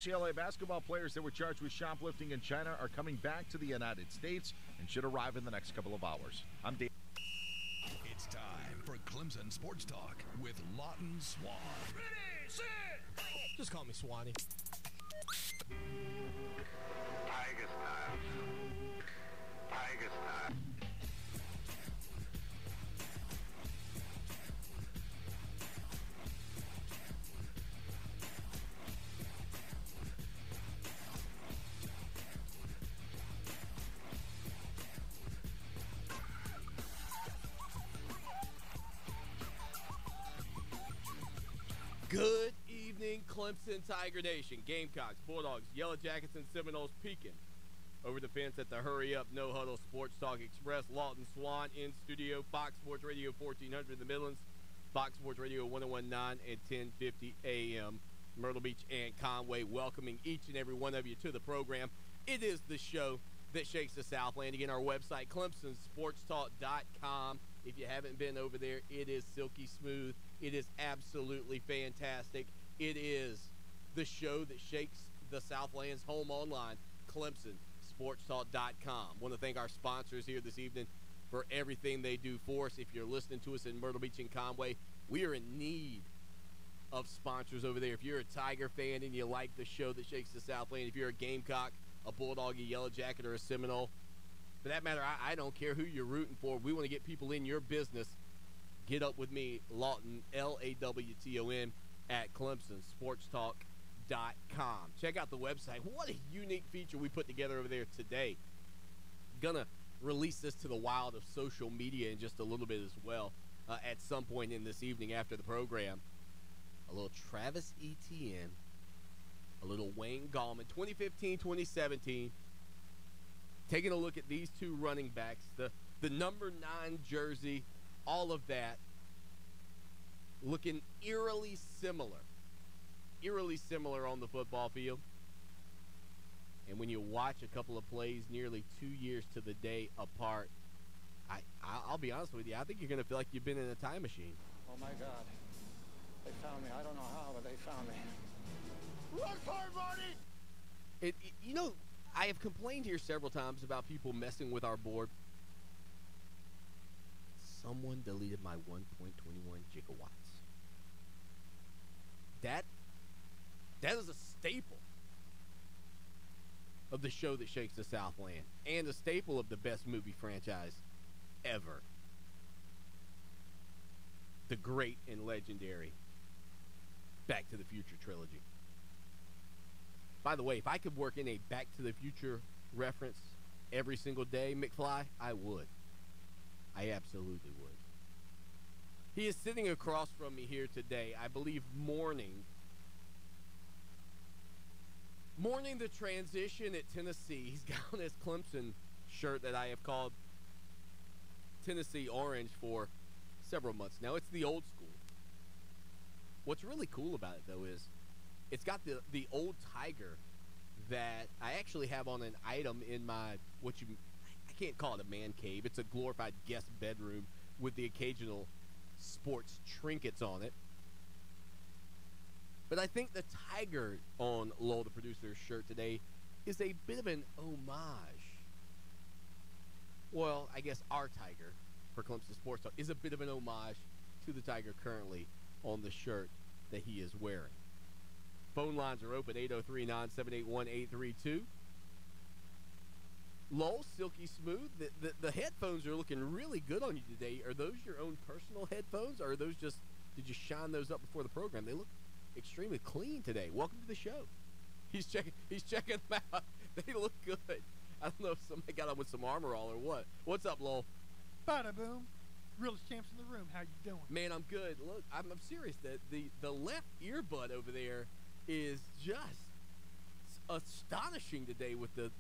UCLA basketball players that were charged with shoplifting in China are coming back to the United States and should arrive in the next couple of hours. I'm Dave. It's time for Clemson Sports Talk with Lawton Swan. Ready, set, just call me Swanee. Tiger style. Tiger style. Good evening, Clemson Tiger Nation. Gamecocks, Bulldogs, Yellow Jackets, and Seminoles peeking over the fence at the Hurry Up No Huddle Sports Talk Express. Lawton Swan in studio. Fox Sports Radio 1400 in the Midlands. Fox Sports Radio 1019 and 1050 AM. Myrtle Beach and Conway, welcoming each and every one of you to the program. It is the show that shakes the Southland. Again, our website, ClemsonSportsTalk.com. If you haven't been over there, it is silky smooth. It is absolutely fantastic. It is the show that shakes the Southland's home online, ClemsonSportsTalk.com. Want to thank our sponsors here this evening for everything they do for us. If you're listening to us in Myrtle Beach and Conway, we are in need of sponsors over there. If you're a Tiger fan and you like the show that shakes the Southland, if you're a Gamecock, a Bulldog, a Yellow Jacket, or a Seminole, for that matter, I don't care who you're rooting for. We want to get people in your business. Get up with me, Lawton, Lawton, at ClemsonSportsTalk.com. Check out the website. What a unique feature we put together over there today. Gonna release this to the wild of social media in just a little bit as well at some point in this evening after the program. A little Travis Etienne, a little Wayne Gallman, 2015-2017. Taking a look at these two running backs, the number 9 jersey, all of that, looking eerily similar on the football field. And when you watch a couple of plays nearly 2 years to the day apart, I'll be honest with you, I think you're going to feel like you've been in a time machine. Oh, my God. They found me. I don't know how, but they found me. Run for it, Marty! You know, I have complained here several times about people messing with our board. Someone deleted my 1.21 gigawatts. That is a staple of the show that shakes the Southland, and a staple of the best movie franchise ever. The great and legendary Back to the Future trilogy. By the way, if I could work in a Back to the Future reference every single day, McFly, I would. I absolutely would. He is sitting across from me here today, I believe mourning the transition at Tennessee. He's got on his Clemson shirt that I have called Tennessee Orange for several months now. It's the old school. What's really cool about it, though, is it's got the old Tiger that I actually have on an item in my, I can't call it a man cave. It's a glorified guest bedroom with the occasional sports trinkets on it. But I think the Tiger on Lowell, the producer's shirt today, is a bit of an homage. Well, I guess our Tiger for Clemson Sports Talk is a bit of an homage to the Tiger currently on the shirt that he is wearing. Phone lines are open, 803-978-1832. Lowell, silky smooth. The headphones are looking really good on you today. Are those your own personal headphones, or are those just, did you shine those up before the program? They look extremely clean today. Welcome to the show. He's checking them out. They look good. I don't know if somebody got on with some armor all or what. What's up, Lowell? Bada boom. Realest champs in the room. How you doing? Man, I'm good. Look, I'm serious. The left earbud over there is just astonishing today with the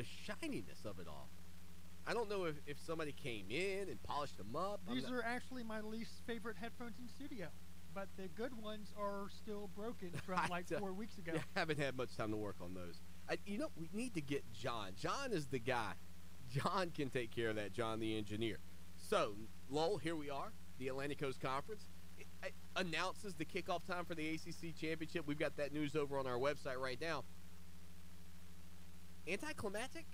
shininess of it all. I don't know if somebody came in and polished them up. These are actually my least favorite headphones in studio, but the good ones are still broken from like 4 weeks ago. I haven't had much time to work on those. We need to get John. John is the guy. John can take care of that, John the engineer. So, Lowell, here we are, the Atlantic Coast Conference. announces the kickoff time for the ACC Championship. We've got that news over on our website right now. Anticlimactic?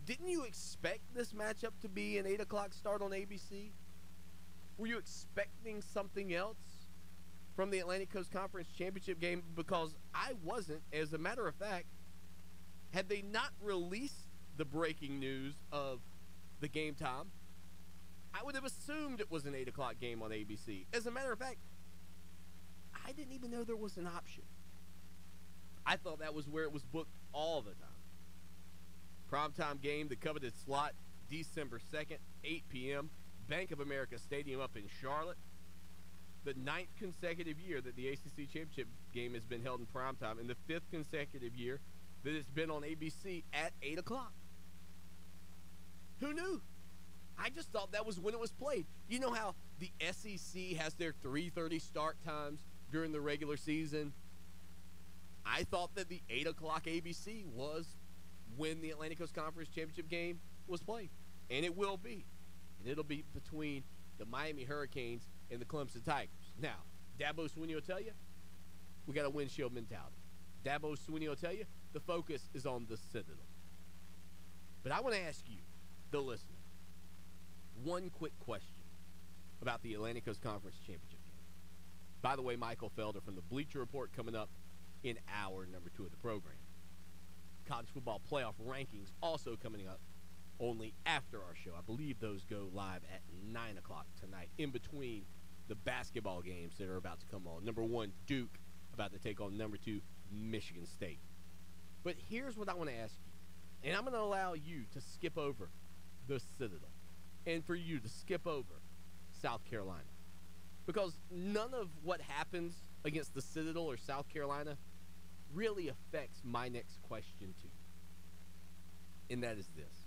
Didn't you expect this matchup to be an 8 o'clock start on ABC? Were you expecting something else from the Atlantic Coast Conference Championship game? Because I wasn't. As a matter of fact, had they not released the breaking news of the game time, I would have assumed it was an 8 o'clock game on ABC. As a matter of fact, I didn't even know there was an option. I thought that was where it was booked all the time. Primetime game, the coveted slot, December 2nd, 8 p.m., Bank of America Stadium up in Charlotte. The 9th consecutive year that the ACC Championship game has been held in primetime, and the 5th consecutive year that it's been on ABC at 8 o'clock. Who knew? I just thought that was when it was played. You know how the SEC has their 3:30 start times during the regular season? I thought that the 8 o'clock ABC was when the Atlantic Coast Conference Championship game was played. And it will be. And it'll be between the Miami Hurricanes and the Clemson Tigers. Now, Dabo Swinney will tell you, we got a windshield mentality. Dabo Swinney will tell you, the focus is on the Citadel. But I want to ask you, the listener, one quick question about the Atlantic Coast Conference Championship game. By the way, Michael Felder from the Bleacher Report coming up in hour number 2 of the program. College football playoff rankings also coming up only after our show. I believe those go live at 9 o'clock tonight, in between the basketball games that are about to come on. Number 1, Duke, about to take on number 2, Michigan State. But here's what I want to ask you, and I'm going to allow you to skip over the Citadel, and for you to skip over South Carolina. Because none of what happens against the Citadel or South Carolina really affects my next question to you. And that is this.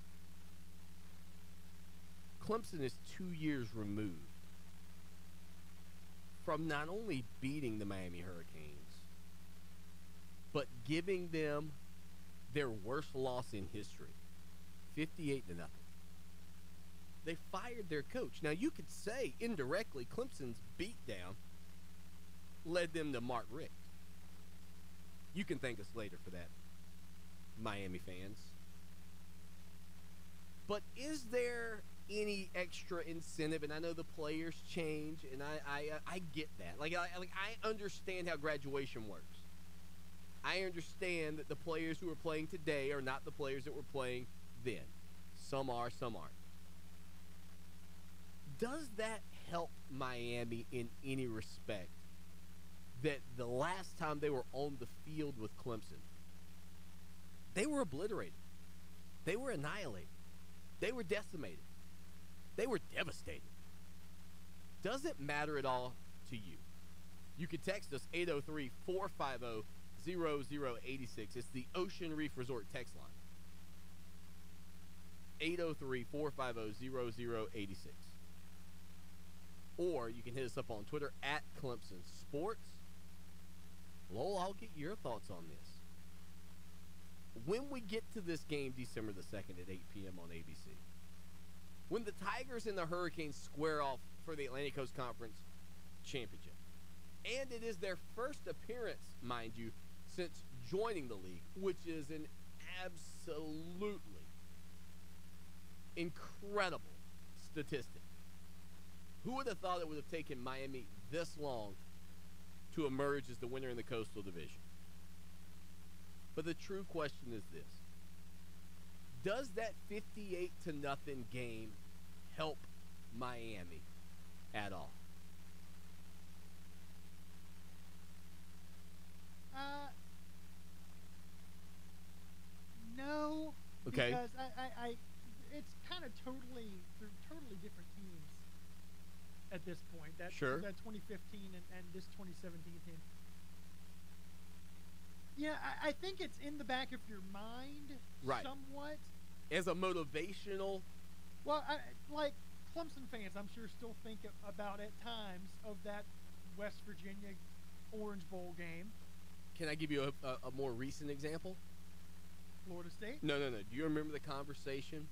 Clemson is 2 years removed from not only beating the Miami Hurricanes, but giving them their worst loss in history, 58-0. They fired their coach. Now, you could say indirectly Clemson's beatdown led them to Mark Richt. You can thank us later for that, Miami fans. But is there any extra incentive? And I know the players change, and I get that. I understand how graduation works. I understand that the players who are playing today are not the players that were playing then. Some are, some aren't. Does that help Miami in any respect that the last time they were on the field with Clemson, they were obliterated. They were annihilated. They were decimated. They were devastated. Does it matter at all to you? You can text us 803-450-0086. It's the Ocean Reef Resort text line. 803-450-0086. Or you can hit us up on Twitter at Clemson Sports. Lowell, I'll get your thoughts on this. When we get to this game December the 2nd at 8 p.m. on ABC, when the Tigers and the Hurricanes square off for the Atlantic Coast Conference Championship, and it is their first appearance, mind you, since joining the league, which is an absolutely incredible statistic. Who would have thought it would have taken Miami this long to emerge as the winner in the Coastal Division? But the true question is this. Does that 58-0 game help Miami at all? No. Okay. Because I it's kind of they're totally different teams at this point. That 2015 and this 2017 team. Yeah, I think it's in the back of your mind, right, somewhat. As a motivational. Well, like Clemson fans, I'm sure still think about at times of that West Virginia Orange Bowl game. Can I give you a more recent example? Florida State? No. Do you remember the conversation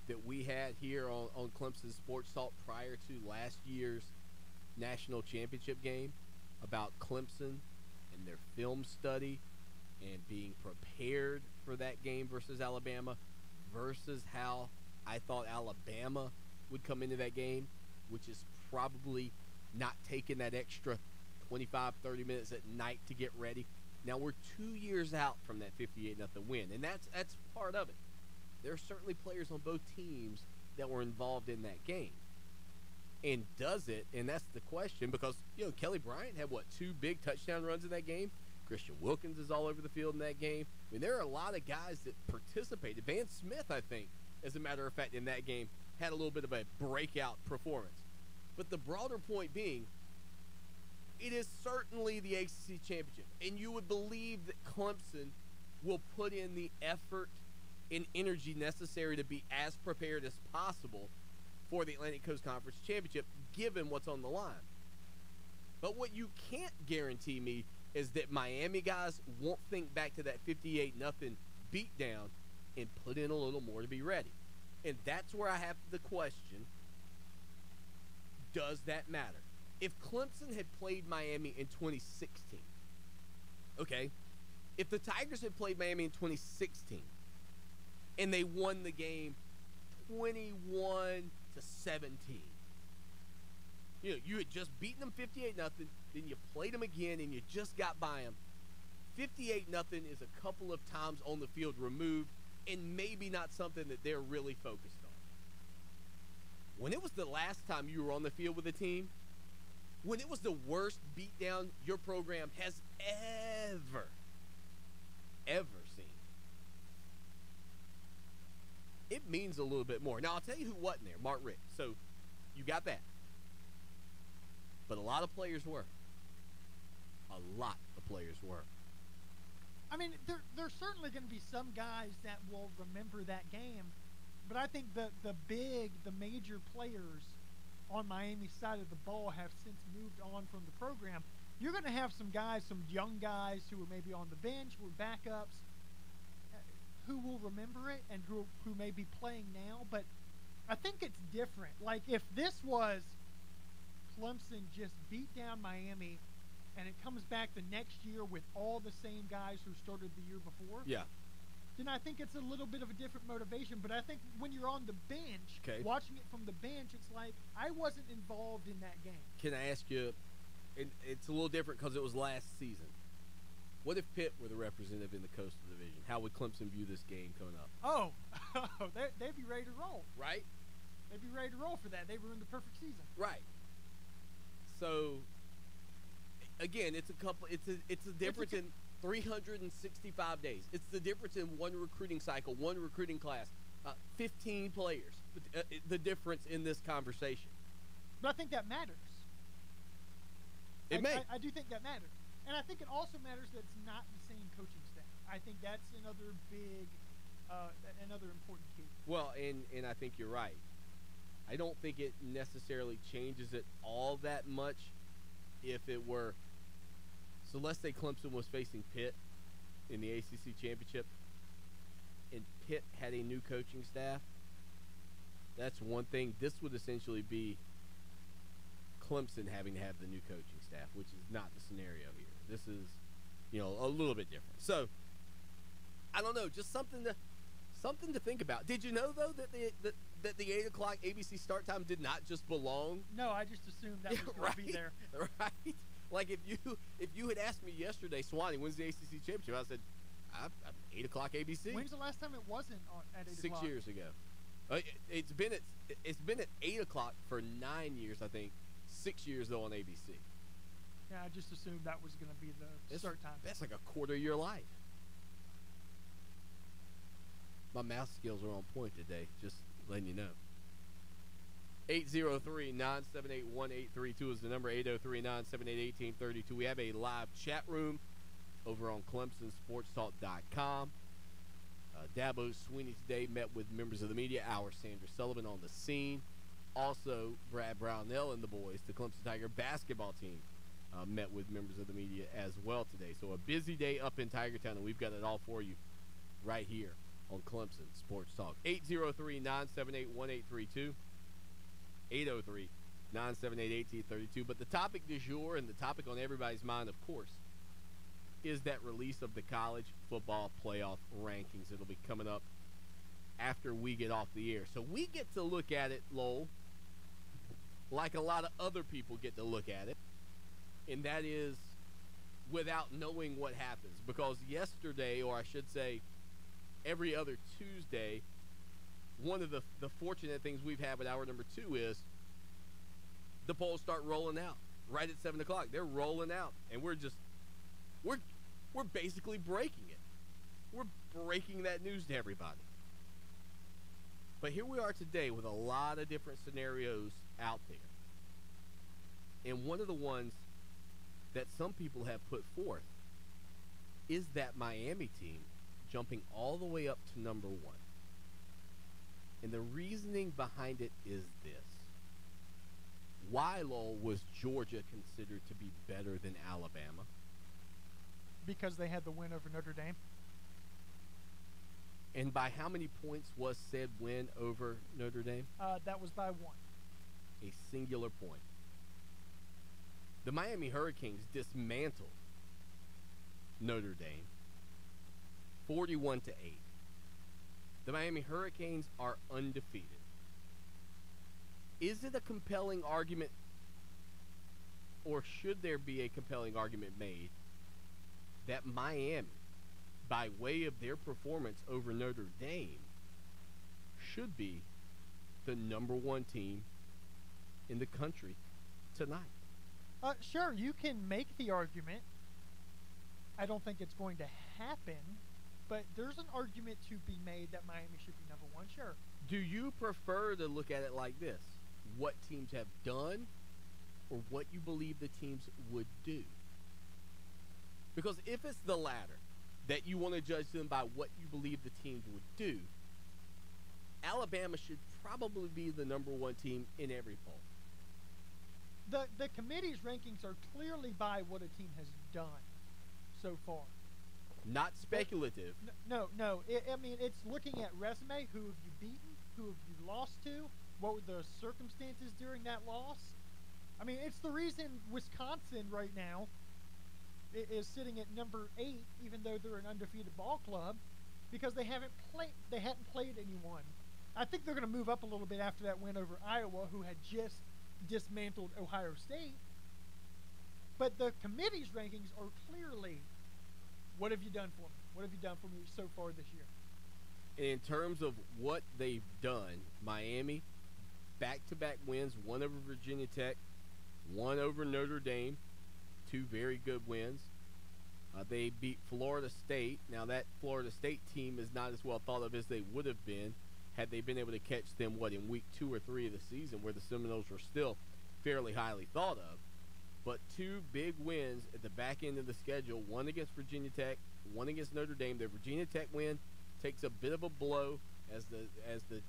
that we had here on Clemson Sports Talk prior to last year's national championship game about Clemson and their film study and being prepared for that game versus Alabama versus how I thought Alabama would come into that game, which is probably not taking that extra 25, 30 minutes at night to get ready. Now we're 2 years out from that 58-0 win, and that's part of it. There are certainly players on both teams that were involved in that game. And does it, and that's the question, because, Kelly Bryant had, 2 big touchdown runs in that game? Christian Wilkins is all over the field in that game. I mean, there are a lot of guys that participated. Van Smith, I think, as a matter of fact, in that game, had a little bit of a breakout performance. But the broader point being, it is certainly the ACC championship, and you would believe that Clemson will put in the effort and energy necessary to be as prepared as possible for the Atlantic Coast Conference Championship, given what's on the line. But what you can't guarantee me is that Miami guys won't think back to that 58-0 beatdown and put in a little more to be ready. And that's where I have the question, does that matter? If Clemson had played Miami in 2016, okay, if the Tigers had played Miami in 2016 and they won the game 21-17, you had just beaten them 58-0, then you played them again and you just got by them. 58-0 is a couple of times on the field removed and maybe not something that they're really focused on. When it was the last time you were on the field with a team, when it was the worst beatdown your program has ever seen, it means a little bit more. Now, I'll tell you who wasn't there, Mark Richt. So, you got that. But a lot of players were. A lot of players were. I mean, there's certainly going to be some guys that will remember that game, but I think the major players on Miami's side of the ball have since moved on from the program. You're going to have some guys, some young guys who are maybe on the bench, who are backups, who will remember it and who may be playing now, but I think it's different. Like, if this was Clemson just beat down Miami and it comes back the next year with all the same guys who started the year before, then I think it's a little bit of a different motivation. But I think when you're on the bench, watching it from the bench, it's like, I wasn't involved in that game. Can I ask you, and it's a little different because it was last season, what if Pitt were the representative in the Coastal Division? How would Clemson view this game coming up? They'd be ready to roll. Right? They'd be ready to roll for that. They were in the perfect season. Right. So, again, it's a difference in 365 days. It's the difference in one recruiting cycle, one recruiting class, 15 players. The difference in this conversation. But I think that matters. I do think that matters. And I think it also matters that it's not the same coaching staff. I think that's another big, another important key. Well, and I think you're right. I don't think it necessarily changes it all that much if it were. So let's say Clemson was facing Pitt in the ACC championship, and Pitt had a new coaching staff. That's one thing. This would essentially be Clemson having to have the new coaching staff, which is not the scenario here. This is, a little bit different. So, I don't know, just something to think about. Did you know, though, that the 8 o'clock ABC start time did not just belong? No, I just assumed that was going to be there. Right? Like, if you had asked me yesterday, Swanee, when's the ACC championship? I said, 8 o'clock ABC. When's the last time it wasn't at 8 o'clock? 6 years ago. It's been at 8 o'clock for 9 years, I think. 6 years, though, on ABC. Yeah, I just assumed that was going to be the start time. That's like a quarter of your life. My math skills are on point today, just letting you know. 803-978-1832 is the number, 803-978-1832. We have a live chat room over on ClemsonSportsTalk.com. Dabo Sweeney today met with members of the media. Our Sandra Sullivan on the scene. Also, Brad Brownell and the boys, the Clemson Tiger basketball team, met with members of the media as well today. So a busy day up in Tigertown, and we've got it all for you right here on Clemson Sports Talk. 803-978-1832. 978-1832. But the topic du jour and the topic on everybody's mind, of course, is that release of the college football playoff rankings. It'll be coming up after we get off the air. So we get to look at it, Lowell, like a lot of other people get to look at it, and that is without knowing what happens. Because yesterday, or I should say every other Tuesday, one of the fortunate things we've had with hour number 2 is the polls start rolling out right at 7 o'clock. They're rolling out, and we're basically breaking it. We're breaking that news to everybody. But here we are today with a lot of different scenarios out there. And one of the ones that some people have put forth is that Miami team jumping all the way up to number 1. And the reasoning behind it is this. Why, Lowell, was Georgia considered to be better than Alabama? Because they had the win over Notre Dame. And by how many points was said win over Notre Dame? That was by 1. A singular point. The Miami Hurricanes dismantled Notre Dame 41-8. The Miami Hurricanes are undefeated. Is it a compelling argument, or should there be a compelling argument made that Miami, by way of their performance over Notre Dame, should be the number 1 team in the country tonight? Sure, you can make the argument. I don't think it's going to happen, but there's an argument to be made that Miami should be number 1, sure. Do you prefer to look at it like this? What teams have done, or what you believe the teams would do? Because if it's the latter, that you want to judge them by what you believe the teams would do, Alabama should probably be the number 1 team in every poll. The committee's rankings are clearly by what a team has done so far. Not speculative. No. I mean, it's looking at resume. Who have you beaten? Who have you lost to? What were the circumstances during that loss? I mean, it's the reason Wisconsin right now is sitting at number 8, even though they're an undefeated ball club, because they hadn't played anyone. I think they're going to move up a little bit after that win over Iowa, who had just dismantled Ohio State. But the committee's rankings are clearly, what have you done for me? What have you done for me so far this year? In terms of what they've done, Miami, back-to-back wins, one over Virginia Tech, one over Notre Dame, 2 very good wins. They beat Florida State. Now, that Florida State team is not as well thought of as they would have been had they been able to catch them, in week 2 or 3 of the season, where the Seminoles were still fairly highly thought of. But 2 big wins at the back end of the schedule, one against Virginia Tech, one against Notre Dame. The Virginia Tech win takes a bit of a blow as the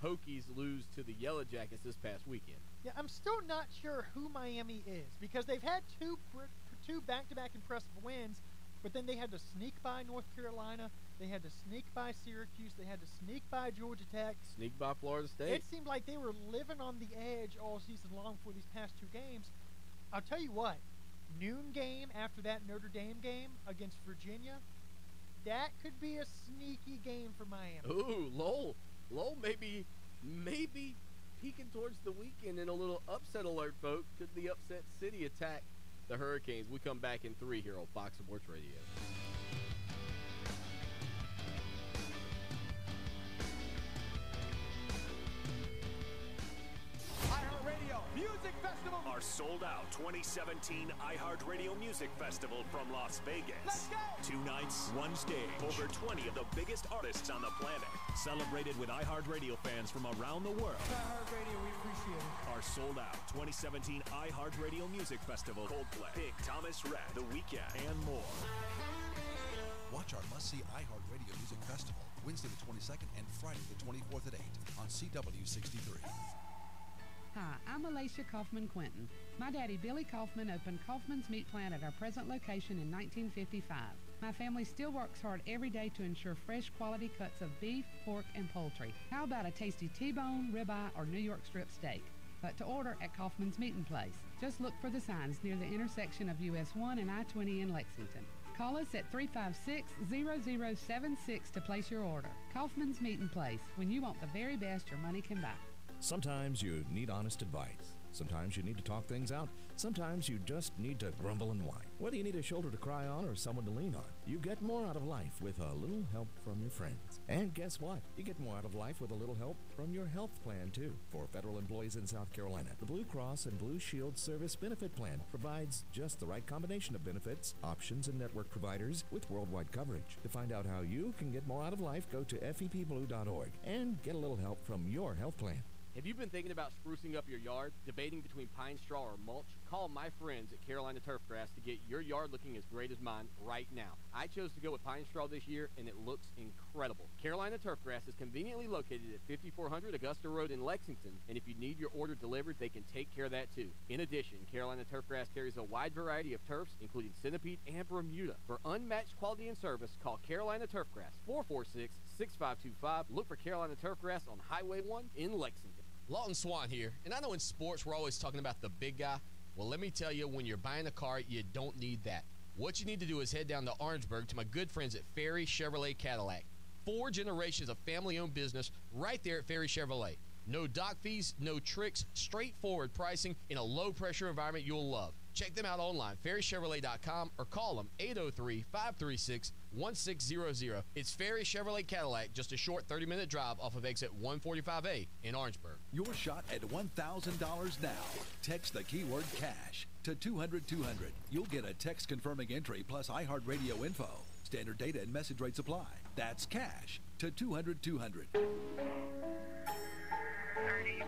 Hokies lose to the Yellow Jackets this past weekend. Yeah, I'm still not sure who Miami is, because they've had two back-to-back impressive wins, but then they had to sneak by North Carolina, they had to sneak by Syracuse, they had to sneak by Georgia Tech. Sneak by Florida State. It seemed like they were living on the edge all season long for these past 2 games. I'll tell you what, noon game after that Notre Dame game against Virginia, that could be a sneaky game for Miami. Ooh, Lowell maybe peeking towards the weekend in a little upset alert, folks. Could the upset city attack the Hurricanes? We come back in 3 here on Fox Sports Radio. iHeart Radio Music Festival. Our sold-out 2017 iHeart Radio Music Festival from Las Vegas. Let's go! 2 nights, 1 stage. Over 20 of the biggest artists on the planet. Celebrated with iHeart Radio fans from around the world. iHeart Radio, we appreciate it. Our sold-out 2017 iHeart Radio Music Festival. Coldplay, Big Thomas Rhett, The Weeknd, and more. Watch our must-see iHeart Radio Music Festival Wednesday the 22nd and Friday the 24th at 8 on CW63. Hi, I'm Alicia Kaufman Quinton. My daddy, Billy Kaufman, opened Kaufman's Meat Plant at our present location in 1955. My family still works hard every day to ensure fresh quality cuts of beef, pork, and poultry. How about a tasty T-bone, ribeye, or New York strip steak? but to order at Kaufman's Meeting Place. Just look for the signs near the intersection of US 1 and I-20 in Lexington. Call us at 356-0076 to place your order. Kaufman's Meeting Place, when you want the very best your money can buy. Sometimes you need honest advice. Sometimes you need to talk things out. Sometimes you just need to grumble and whine. Whether you need a shoulder to cry on or someone to lean on, you get more out of life with a little help from your friends. And guess what? You get more out of life with a little help from your health plan, too. For federal employees in South Carolina, the Blue Cross and Blue Shield Service Benefit Plan provides just the right combination of benefits, options, and network providers with worldwide coverage. To find out how you can get more out of life, go to fepblue.org and get a little help from your health plan. Have you been thinking about sprucing up your yard, debating between pine straw or mulch? Call my friends at Carolina Turfgrass to get your yard looking as great as mine right now. I chose to go with pine straw this year, and it looks incredible. Carolina Turfgrass is conveniently located at 5400 Augusta Road in Lexington, and if you need your order delivered, they can take care of that too. In addition, Carolina Turfgrass carries a wide variety of turfs, including centipede and Bermuda. For unmatched quality and service, call Carolina Turfgrass, 446-6525. Look for Carolina Turfgrass on Highway 1 in Lexington. Lawton Swan here, and I know in sports we're always talking about the big guy. Well, let me tell you, when you're buying a car, you don't need that. What you need to do is head down to Orangeburg to my good friends at Ferry Chevrolet Cadillac. 4 generations of family-owned business right there at Ferry Chevrolet. No dock fees, no tricks, straightforward pricing in a low-pressure environment you'll love. Check them out online, ferrychevrolet.com, or call them 803-536-1600. It's Ferry Chevrolet Cadillac, just a short 30-minute drive off of exit 145A in Orangeburg. Your shot at $1,000 now. Text the keyword cash to 200-200. You'll get a text confirming entry plus iHeart Radio info. Standard data and message rates apply. That's cash to 200-200. 30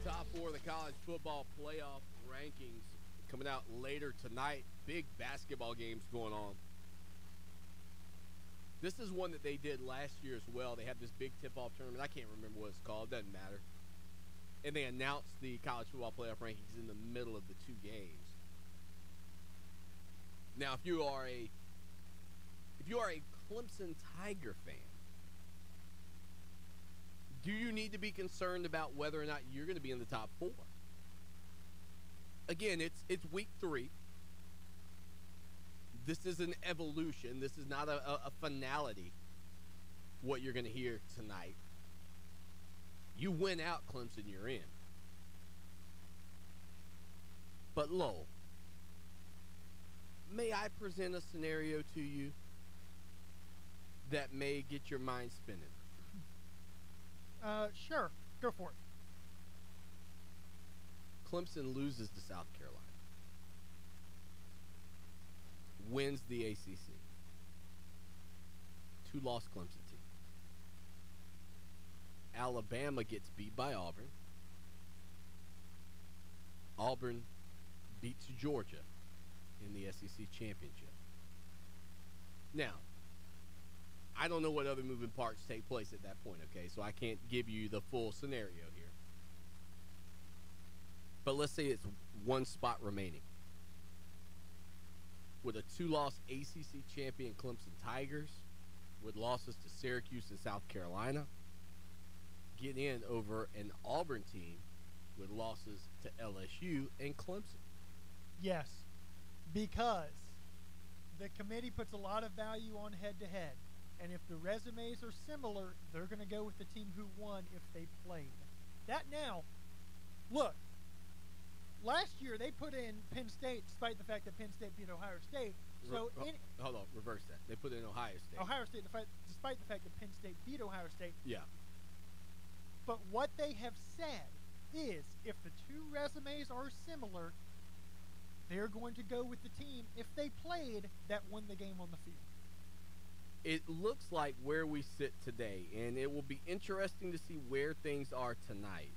Top 4 of the college football playoff rankings coming out later tonight. Big basketball games going on. This is one that they did last year as well. They had this big tip-off tournament. I can't remember what it's called. It doesn't matter. And they announced the college football playoff rankings in the middle of the 2 games. Now, if you are a Clemson Tiger fan, do you need to be concerned about whether or not you're going to be in the top 4? Again, it's week 3. This is an evolution. This is not a finality, what you're going to hear tonight. You win out, Clemson, you're in. But, Lowell, may I present a scenario to you that may get your mind spinning? Sure. Go for it. Clemson loses to South Carolina. Wins the ACC. 2-loss Clemson team. Alabama gets beat by Auburn. Auburn beats Georgia in the SEC championship. Now, I don't know what other moving parts take place at that point, okay? So I can't give you the full scenario here. But let's say it's 1 spot remaining. With a 2-loss ACC champion Clemson Tigers, with losses to Syracuse and South Carolina, get in over an Auburn team with losses to LSU and Clemson. Yes, because the committee puts a lot of value on head-to-head. And if the resumes are similar, they're going to go with the team who won if they played. That now, look, last year they put in Penn State despite the fact that Penn State beat Ohio State. So hold on, reverse that. They put in Ohio State. Ohio State, despite the fact that Penn State beat Ohio State. Yeah. But what they have said is if the 2 resumes are similar, they're going to go with the team, if they played, that won the game on the field. it looks like where we sit today, and it will be interesting to see where things are tonight.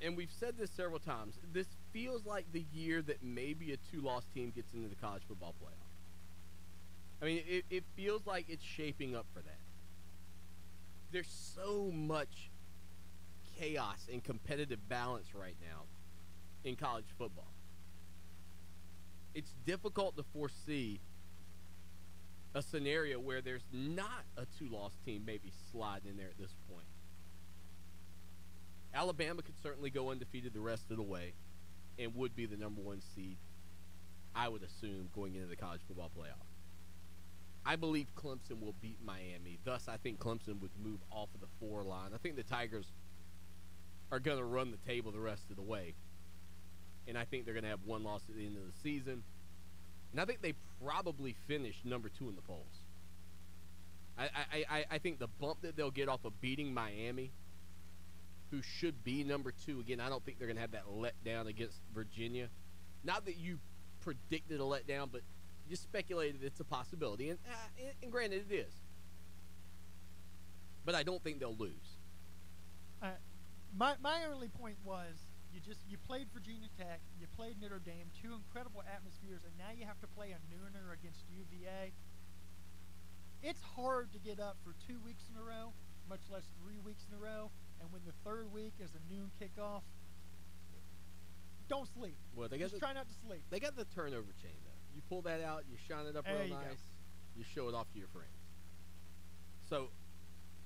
And we've said this several times. This feels like the year that maybe a two-loss team gets into the college football playoff. I mean, it feels like it's shaping up for that. There's so much chaos and competitive balance right now in college football. It's difficult to foresee a scenario where there's not a two-loss team maybe sliding in there at this point. Alabama could certainly go undefeated the rest of the way and would be the number one seed, I would assume, going into the college football playoff. I believe Clemson will beat Miami. Thus, I think Clemson would move off of the 4 line. I think the Tigers are going to run the table the rest of the way. And I think they're going to have one loss at the end of the season. And I think they probably finish number 2 in the polls. I think the bump that they'll get off of beating Miami, who should be number 2, again, I don't think they're going to have that letdown against Virginia. Not that you predicted a letdown, but just speculated it's a possibility. And granted, it is. But I don't think they'll lose. My only point was you played Virginia Tech, you played Notre Dame, 2 incredible atmospheres, and now you have to play a nooner against UVA. It's hard to get up for 2 weeks in a row, much less 3 weeks in a row, and when the 3rd week is a noon kickoff, don't sleep. Well, just try not to sleep. They got the turnover chain, though. You pull that out, you shine it up real nice, you show it off to your friends. So,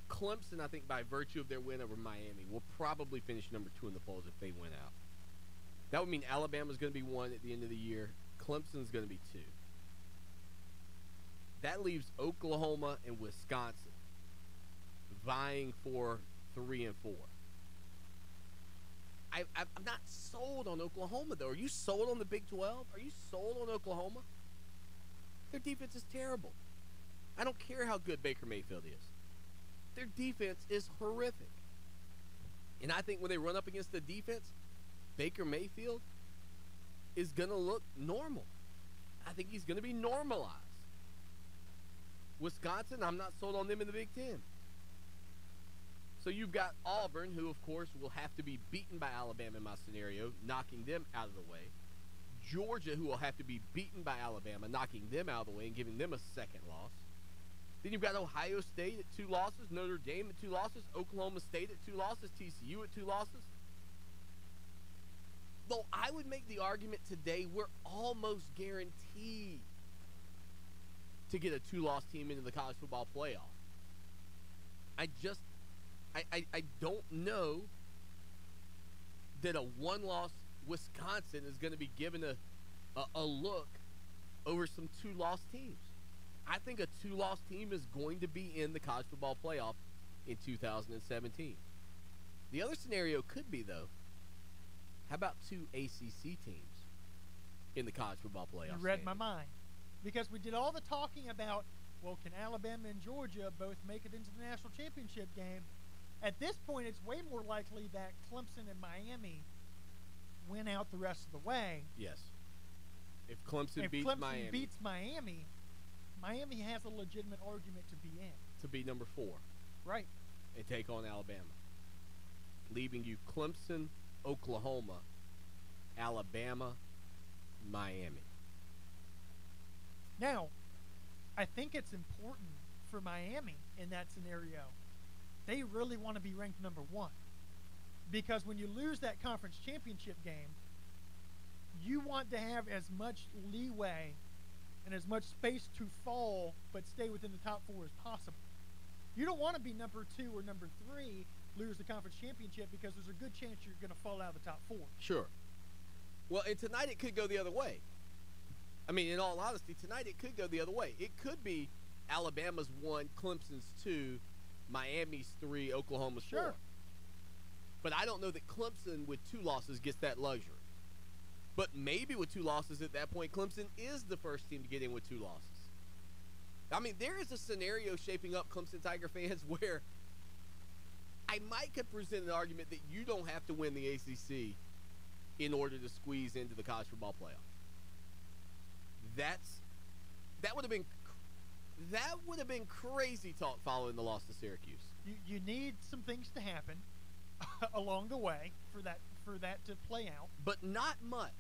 Clemson, I think, by virtue of their win over Miami, will probably finish number 2 in the polls if they win out. That would mean Alabama's going to be 1 at the end of the year. Clemson's going to be 2. That leaves Oklahoma and Wisconsin vying for 3 and 4. I'm not sold on Oklahoma, though. Are you sold on the Big 12? Are you sold on Oklahoma? Their defense is terrible. I don't care how good Baker Mayfield is. Their defense is horrific. And I think when they run up against the defense, Baker Mayfield is going to look normal. I think he's going to be normalized. Wisconsin, I'm not sold on them in the Big Ten. So you've got Auburn, who, of course, will have to be beaten by Alabama in my scenario, knocking them out of the way. Georgia, who will have to be beaten by Alabama, knocking them out of the way and giving them a second loss. Then you've got Ohio State at 2 losses, Notre Dame at 2 losses, Oklahoma State at 2 losses, TCU at 2 losses. Though I would make the argument today we're almost guaranteed to get a 2-loss team into the college football playoff. I don't know that a 1-loss Wisconsin is going to be given a look over some 2-loss teams. I think a 2-loss team is going to be in the college football playoff in 2017. The other scenario could be, though, how about 2 ACC teams in the college football playoff? You read my mind. Because we did all the talking about, well, can Alabama and Georgia both make it into the national championship game? At this point, it's way more likely that Clemson and Miami win out the rest of the way. Yes. If Clemson beats Miami, Miami has a legitimate argument to be in. To be number 4. Right. And take on Alabama. Leaving you Clemson, Oklahoma, Alabama, Miami. Now, I think it's important for Miami in that scenario. They really want to be ranked number 1. Because when you lose that conference championship game, you want to have as much leeway and as much space to fall but stay within the top 4 as possible. You don't want to be number 2 or number 3, lose the conference championship, because there's a good chance you're going to fall out of the top 4. Sure. Well, and tonight it could go the other way. I mean, in all honesty, tonight it could go the other way. It could be Alabama's 1, Clemson's 2, Miami's 3, Oklahoma's 4. Sure. But I don't know that Clemson with 2 losses gets that luxury. But maybe with 2 losses at that point, Clemson is the first team to get in with 2 losses. I mean, there is a scenario shaping up, Clemson Tiger fans, where I might could present an argument that you don't have to win the ACC in order to squeeze into the college football playoff. That would have been That would have been crazy talk following the loss to Syracuse. You need some things to happen along the way for that to play out. But not much.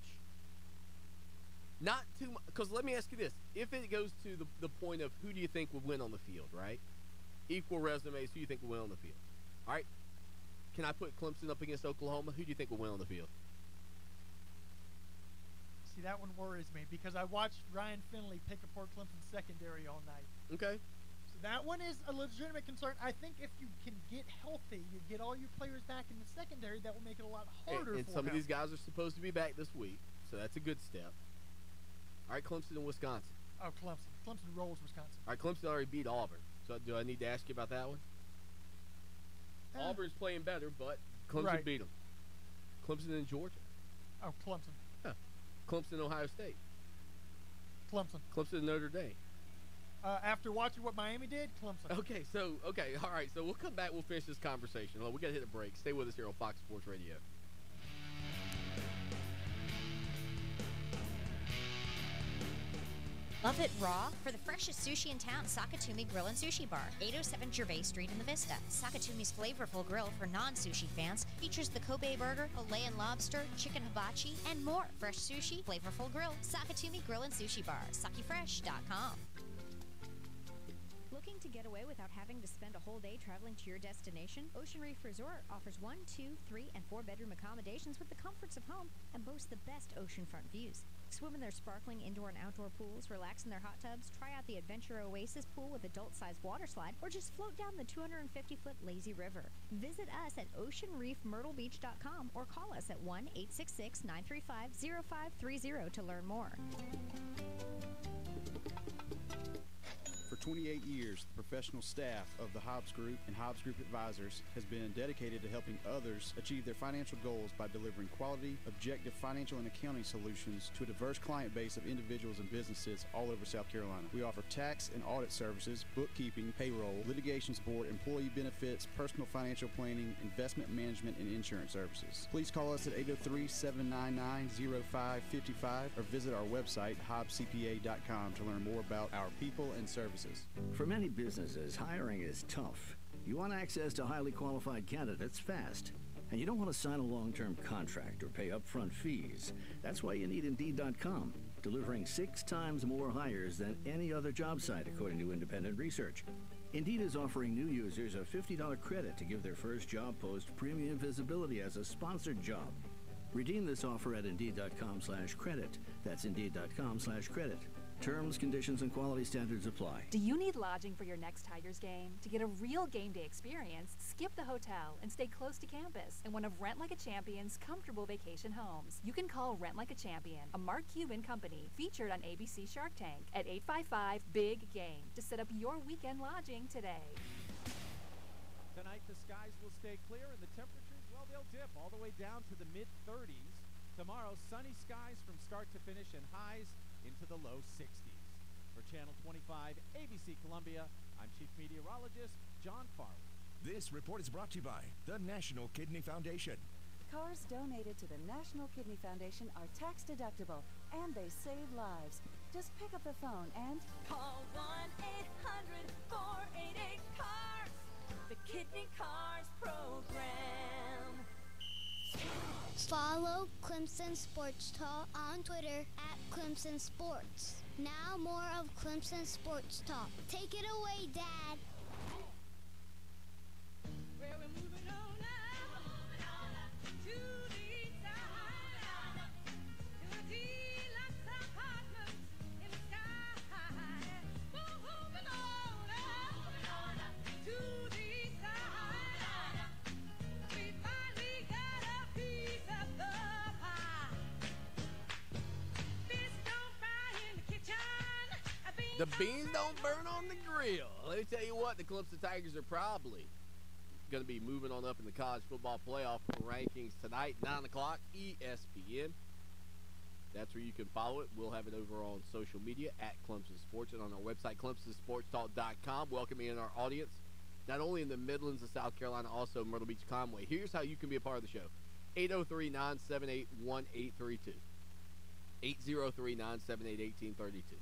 Not too much. Because let me ask you this. If it goes to the point of who do you think would win on the field, right? Equal resumes, who do you think will win on the field? All right? Can I put Clemson up against Oklahoma? Who do you think will win on the field? See, that one worries me because I watched Ryan Finley pick apart Clemson's secondary all night. Okay. So that one is a legitimate concern. I think if you can get healthy, you get all your players back in the secondary, that will make it a lot harder and for some him. of these guys are supposed to be back this week, so that's a good step. All right, Clemson and Wisconsin. Oh, Clemson. Clemson rolls Wisconsin. All right, Clemson already beat Auburn. So do I need to ask you about that one? Auburn's playing better, but Clemson beat them. Clemson and Georgia. Oh, Clemson. Yeah. Clemson, Ohio State. Clemson. Clemson, Notre Dame. After watching what Miami did, Clemson. Okay, all right. So we'll come back. We'll finish this conversation. We got to hit a break. Stay with us here on Fox Sports Radio. Love it raw? For the freshest sushi in town, Sakatumi Grill and Sushi Bar, 807 Gervais Street in the Vista. Sakatumi's flavorful grill for non-sushi fans features the Kobe burger, filet and lobster, chicken hibachi, and more. Fresh sushi, flavorful grill. Sakatumi Grill and Sushi Bar, sakifresh.com. Looking to get away without having to spend a whole day traveling to your destination? Ocean Reef Resort offers 1, 2, 3, and 4-bedroom accommodations with the comforts of home and boasts the best oceanfront views. Swim in their sparkling indoor and outdoor pools, relax in their hot tubs, try out the Adventure Oasis pool with adult-sized water slide, or just float down the 250-foot lazy river. Visit us at oceanreefmyrtlebeach.com or call us at 1-866-935-0530 to learn more. For 28 years, the professional staff of the Hobbs Group and Hobbs Group Advisors has been dedicated to helping others achieve their financial goals by delivering quality, objective financial and accounting solutions to a diverse client base of individuals and businesses all over South Carolina. We offer tax and audit services, bookkeeping, payroll, litigation support, employee benefits, personal financial planning, investment management, and insurance services. Please call us at 803-799-0555 or visit our website, hobbscpa.com, to learn more about our people and services. For many businesses, hiring is tough. You want access to highly qualified candidates fast, and you don't want to sign a long-term contract or pay upfront fees. That's why you need Indeed.com, delivering 6 times more hires than any other job site, according to independent research. Indeed is offering new users a $50 credit to give their first job post premium visibility as a sponsored job. Redeem this offer at Indeed.com/credit. That's Indeed.com/credit. Terms, conditions, and quality standards apply. Do you need lodging for your next Tigers game? To get a real game day experience, skip the hotel and stay close to campus in one of Rent Like a Champion's comfortable vacation homes. You can call Rent Like a Champion, a Mark Cuban company featured on ABC Shark Tank, at 855-BIG-GAME to set up your weekend lodging today. Tonight, the skies will stay clear and the temperatures, well, they'll dip all the way down to the mid-30s. Tomorrow, sunny skies from start to finish and highs into the low 60s. For Channel 25, ABC Columbia, I'm Chief Meteorologist John Farley. This report is brought to you by the National Kidney Foundation. Cars donated to the National Kidney Foundation are tax deductible and they save lives. Just pick up the phone and call 1-800-488-CARS, the Kidney Cars Program. Follow Clemson Sports Talk on Twitter at Clemson Sports. Now more of Clemson Sports Talk. Take it away, Dad. Well, we're moving on up to the side, to a deluxe apartment in the sky. Moving on up to the side. We finally got a piece of the pie. Fish don't fry in the kitchen. The beans don't burn on the grill. Let me tell you what, the Clemson Tigers are probably going to be moving on up in the college football playoff rankings tonight, 9 o'clock, ESPN. That's where you can follow it. We'll have it over on social media at Clemson Sports and on our website, ClemsonSportsTalk.com. Welcoming in our audience, not only in the Midlands of South Carolina, also Myrtle Beach, Conway. Here's how you can be a part of the show. 803-978-1832. 803-978-1832.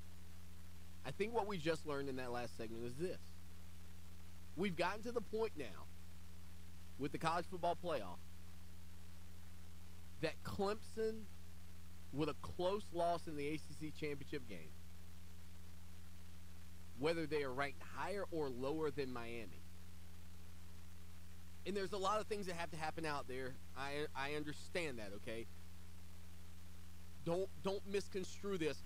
I think what we just learned in that last segment is this. We've gotten to the point now with the college football playoff that Clemson, with a close loss in the ACC championship game, whether they are ranked higher or lower than Miami. And there's a lot of things that have to happen out there. I understand that, okay? Don't misconstrue this.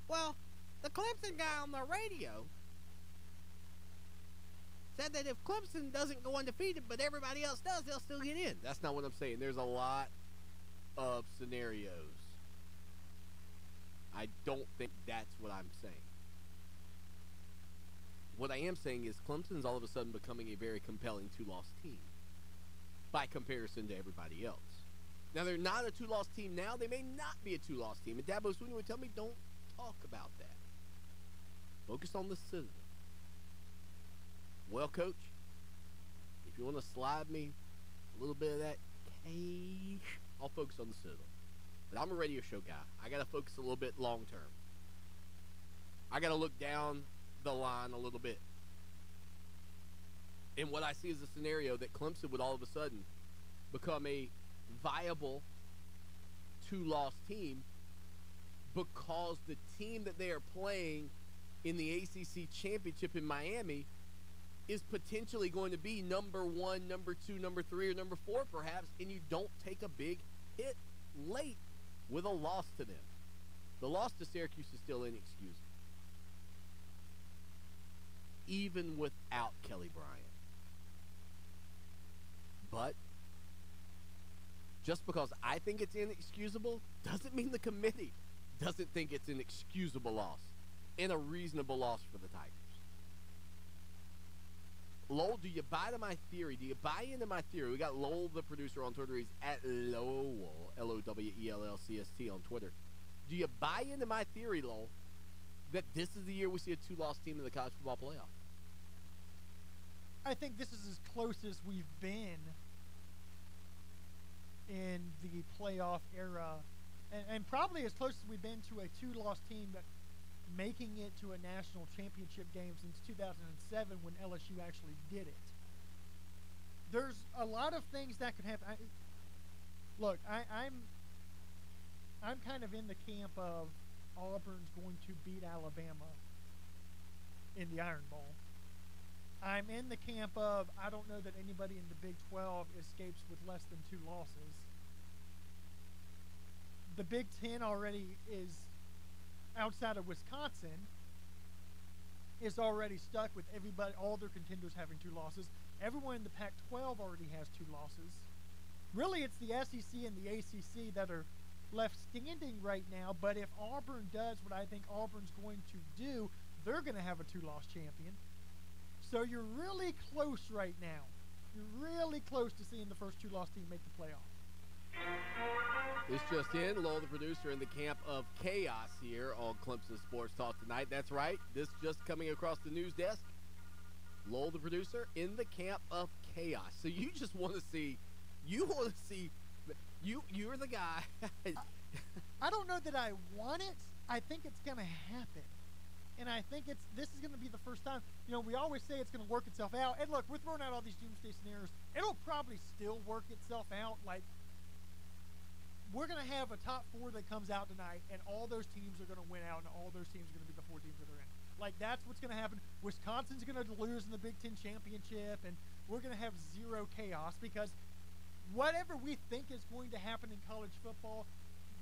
Well, the Clemson guy on the radio said that if Clemson doesn't go undefeated, but everybody else does, they'll still get in. That's not what I'm saying. There's a lot of scenarios. I don't think that's what I'm saying. What I am saying is Clemson's all of a sudden becoming a very compelling two-loss team by comparison to everybody else. Now, they're not a two-loss team now. They may not be a two-loss team. And Dabo Swinney would tell me, don't talk about that. Focus on the sizzle. Well, Coach, if you want to slide me a little bit of that cash, I'll focus on the sizzle. But I'm a radio show guy. I got to focus a little bit long-term. I got to look down the line a little bit. And what I see is a scenario that Clemson would all of a sudden become a viable two-loss team because the team that they are playing in the ACC championship in Miami is potentially going to be number 1, number 2, number 3, or number 4 perhaps, and you don't take a big hit late with a loss to them. The loss to Syracuse is still inexcusable, even without Kelly Bryant. But just because I think it's inexcusable doesn't mean the committee doesn't think it's an excusable loss and a reasonable loss for the Tigers. Lowell, do you buy to my theory? Do you buy into my theory? We got Lowell, the producer, on Twitter. He's at Lowell, Lowellcst on Twitter. Do you buy into my theory, Lowell, that this is the year we see a two-loss team in the college football playoff? I think this is as close as we've been in the playoff era, and probably as close as we've been to a two-loss team that making it to a national championship game since 2007 when LSU actually did it. There's a lot of things that could happen. I'm kind of in the camp of Auburn's going to beat Alabama in the Iron Bowl. I'm in the camp of I don't know that anybody in the Big 12 escapes with less than 2 losses. The Big 10 already is, outside of Wisconsin, is already stuck with everybody, all their contenders having 2 losses. Everyone in the Pac-12 already has 2 losses. Really, it's the SEC and the ACC that are left standing right now, but if Auburn does what I think Auburn's going to do, they're going to have a 2-loss champion. So you're really close right now. You're really close to seeing the first 2-loss team make the playoff. This just in, Lowell, the producer, in the camp of chaos here on Clemson Sports Talk tonight. That's right. This just coming across the news desk. Lowell, the producer, in the camp of chaos. So you just want to see, you're the guy. I don't know that I want it. I think it's going to happen. And I think this is going to be the first time. You know, we always say it's going to work itself out. And look, we're throwing out all these doomsday scenarios. It'll probably still work itself out. Like, we're going to have a top 4 that comes out tonight, and all those teams are going to win out, and all those teams are going to be the 4 teams that are in. Like, that's what's going to happen. Wisconsin's going to lose in the Big Ten championship, and we're going to have zero chaos because whatever we think is going to happen in college football,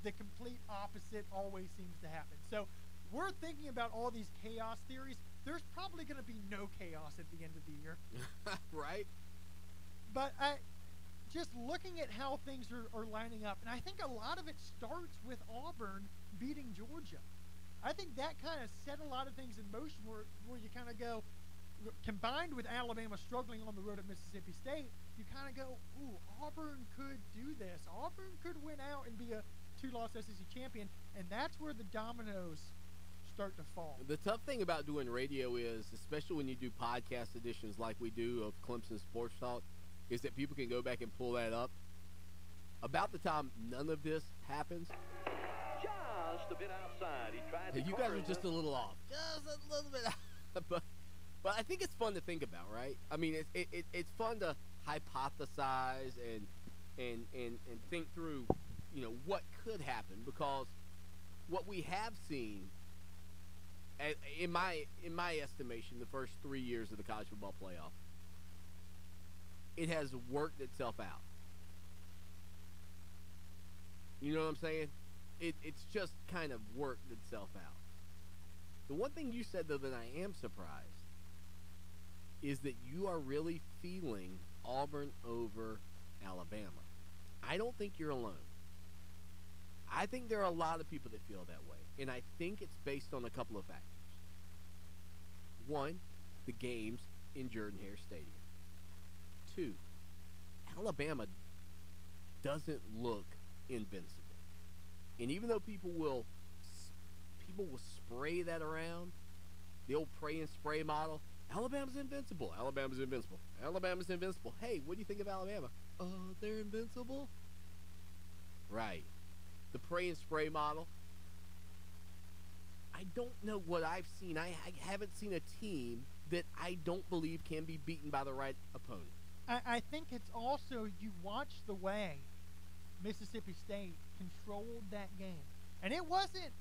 the complete opposite always seems to happen. So we're thinking about all these chaos theories. There's probably going to be no chaos at the end of the year. Right? But just looking at how things are lining up, and I think a lot of it starts with Auburn beating Georgia. I think that kind of set a lot of things in motion where you kind of go, combined with Alabama struggling on the road at Mississippi State, you kind of go, ooh, Auburn could do this. Auburn could win out and be a 2-loss SEC champion, and that's where the dominoes start to fall. The tough thing about doing radio is, especially when you do podcast editions like we do of Clemson Sports Talk, is that people can go back and pull that up. About the time none of this happens, just a bit outside. He tried to You guys are just a little off. Just a little bit off. But I think it's fun to think about, right? I mean, it's fun to hypothesize and think through, what could happen, because what we have seen, in my estimation, the first 3 years of the college football playoff, it has worked itself out. You know what I'm saying? It's just kind of worked itself out. The one thing you said, though, that I am surprised is that you are really feeling Auburn over Alabama. I don't think you're alone. I think there are a lot of people that feel that way, and I think it's based on a couple of factors. One, the games in Jordan-Hare Stadium. Two, Alabama doesn't look invincible. And even though people will spray that around, the old pray and spray model, Alabama's invincible. Alabama's invincible. Alabama's invincible. Hey, what do you think of Alabama? They're invincible? Right. The pray and spray model. I don't know what I've seen. I haven't seen a team that I don't believe can be beaten by the right opponent. I think it's also, you watch the way Mississippi State controlled that game. And it wasn't,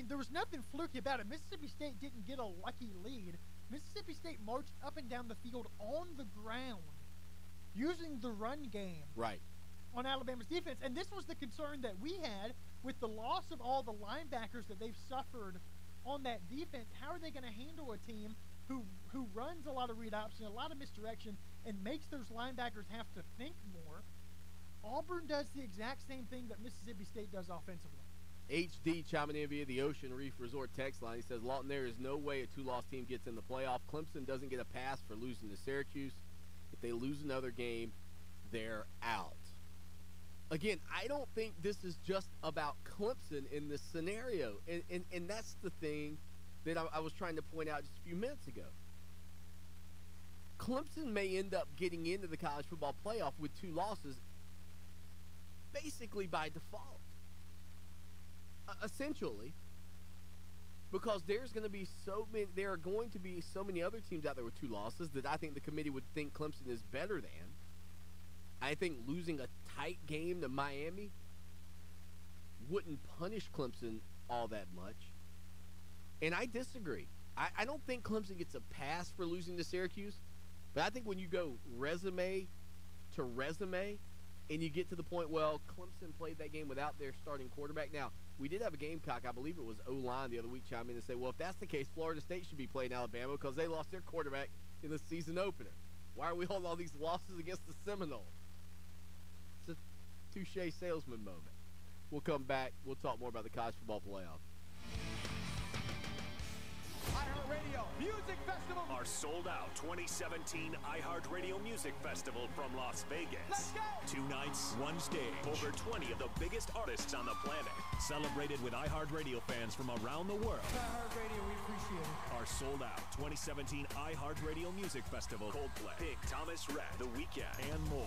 there was nothing fluky about it. Mississippi State didn't get a lucky lead. Mississippi State marched up and down the field on the ground using the run game. Right. On Alabama's defense. And this was the concern that we had with the loss of all the linebackers that they've suffered on that defense. How are they going to handle a team who runs a lot of read option, a lot of misdirection, and makes those linebackers have to think more? Auburn does the exact same thing that Mississippi State does offensively. HD chiming in via the Ocean Reef Resort text line. He says, Lawton, there is no way a two-loss team gets in the playoff. Clemson doesn't get a pass for losing to Syracuse. If they lose another game, they're out. Again, I don't think this is just about Clemson in this scenario. And that's the thing that I was trying to point out just a few minutes ago. Clemson may end up getting into the college football playoff with 2 losses basically by default. Essentially, because there are going to be so many other teams out there with 2 losses that I think the committee would think Clemson is better than. I think losing a tight game to Miami wouldn't punish Clemson all that much. And I disagree. I don't think Clemson gets a pass for losing to Syracuse, but I think when you go resume to resume and you get to the point, well, Clemson played that game without their starting quarterback. Now, we did have a Gamecock, I believe it was O-line the other week, chime in and say, well, if that's the case, Florida State should be playing Alabama because they lost their quarterback in the season opener. Why are we holding all these losses against the Seminoles? It's a touche salesman moment. We'll come back. We'll talk more about the college football playoff. iHeart Radio Music Festival. Our sold-out 2017 iHeart Radio Music Festival from Las Vegas. Let's go! 2 nights, 1 stage. Over 20 of the biggest artists on the planet. Celebrated with iHeart Radio fans from around the world. iHeart Radio, we appreciate it. Our sold-out 2017 iHeart Radio Music Festival. Coldplay, Big Thomas Rhett, The Weeknd, and more.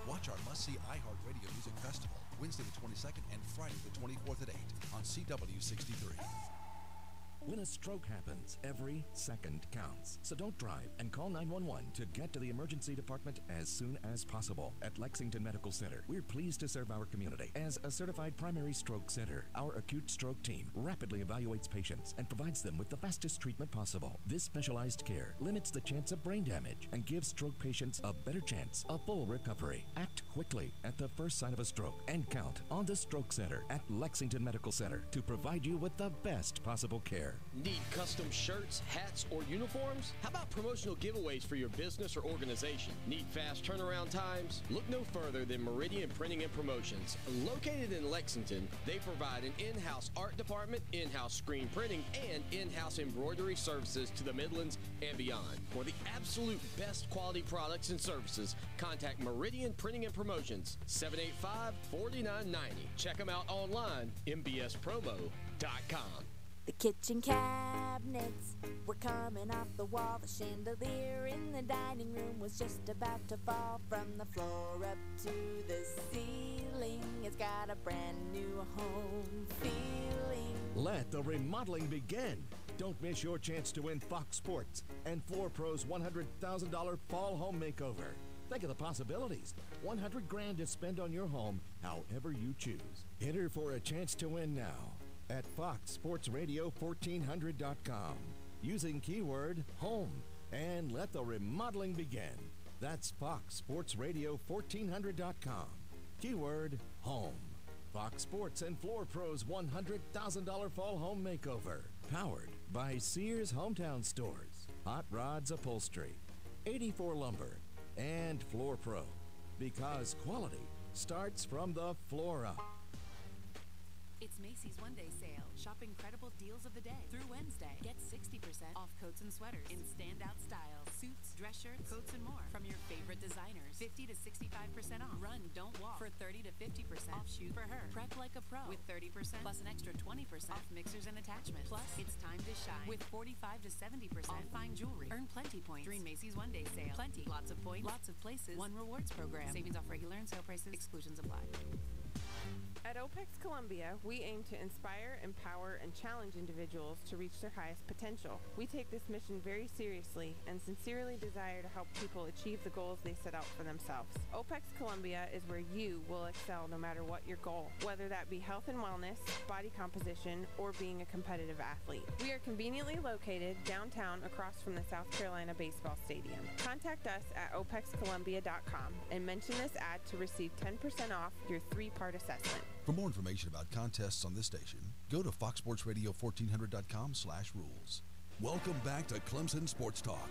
Watch our must-see iHeart Radio Music Festival Wednesday the 22nd and Friday the 24th at 8 on CW 63. When a stroke happens, every second counts. So don't drive and call 911 to get to the emergency department as soon as possible. At Lexington Medical Center, we're pleased to serve our community. As a certified primary stroke center, our acute stroke team rapidly evaluates patients and provides them with the fastest treatment possible. This specialized care limits the chance of brain damage and gives stroke patients a better chance of full recovery. Act quickly at the first sign of a stroke and count on the Stroke Center at Lexington Medical Center to provide you with the best possible care. Need custom shirts, hats, or uniforms? How about promotional giveaways for your business or organization? Need fast turnaround times? Look no further than Meridian Printing and Promotions. Located in Lexington, they provide an in-house art department, in-house screen printing, and in-house embroidery services to the Midlands and beyond. For the absolute best quality products and services, contact Meridian Printing and Promotions, 785-4990. Check them out online, mbspromo.com. The kitchen cabinets were coming off the wall. The chandelier in the dining room was just about to fall from the floor up to the ceiling. feeling. It's got a brand new home feeling. Let the remodeling begin. Don't miss your chance to win Fox Sports and Floor Pro's $100,000 fall home makeover. Think of the possibilities. $100,000 to spend on your home however you choose. Enter for a chance to win now at foxsportsradio1400.com using keyword home, and let the remodeling begin. That's foxsportsradio1400.com. Keyword home. Fox Sports and Floor Pro's $100,000 fall home makeover. Powered by Sears Hometown Stores, Hot Rods Upholstery, 84 Lumber, and Floor Pro. Because quality starts from the floor up. It's Macy's One-Day Sale. Shop incredible deals of the day through Wednesday. Get 60% off coats and sweaters in standout styles, suits, dress shirts, coats, and more from your favorite designers. 50 to 65% off. Run, don't walk for 30 to 50% off shoot for her. Prep like a pro with 30% plus an extra 20% off mixers and attachments. Plus, it's time to shine with 45 to 70% off fine jewelry. Earn plenty points during Macy's One-Day Sale. Plenty, lots of points, lots of places, one rewards program. Savings off regular and sale prices. Exclusions apply. At OPEX Columbia, we aim to inspire, empower, and challenge individuals to reach their highest potential. We take this mission very seriously and sincerely desire to help people achieve the goals they set out for themselves. OPEX Columbia is where you will excel no matter what your goal, whether that be health and wellness, body composition, or being a competitive athlete. We are conveniently located downtown across from the South Carolina Baseball Stadium. Contact us at opexcolumbia.com and mention this ad to receive 10% off your 3-part assessment. For more information about contests on this station, go to foxsportsradio1400.com/rules. Welcome back to Clemson Sports Talk,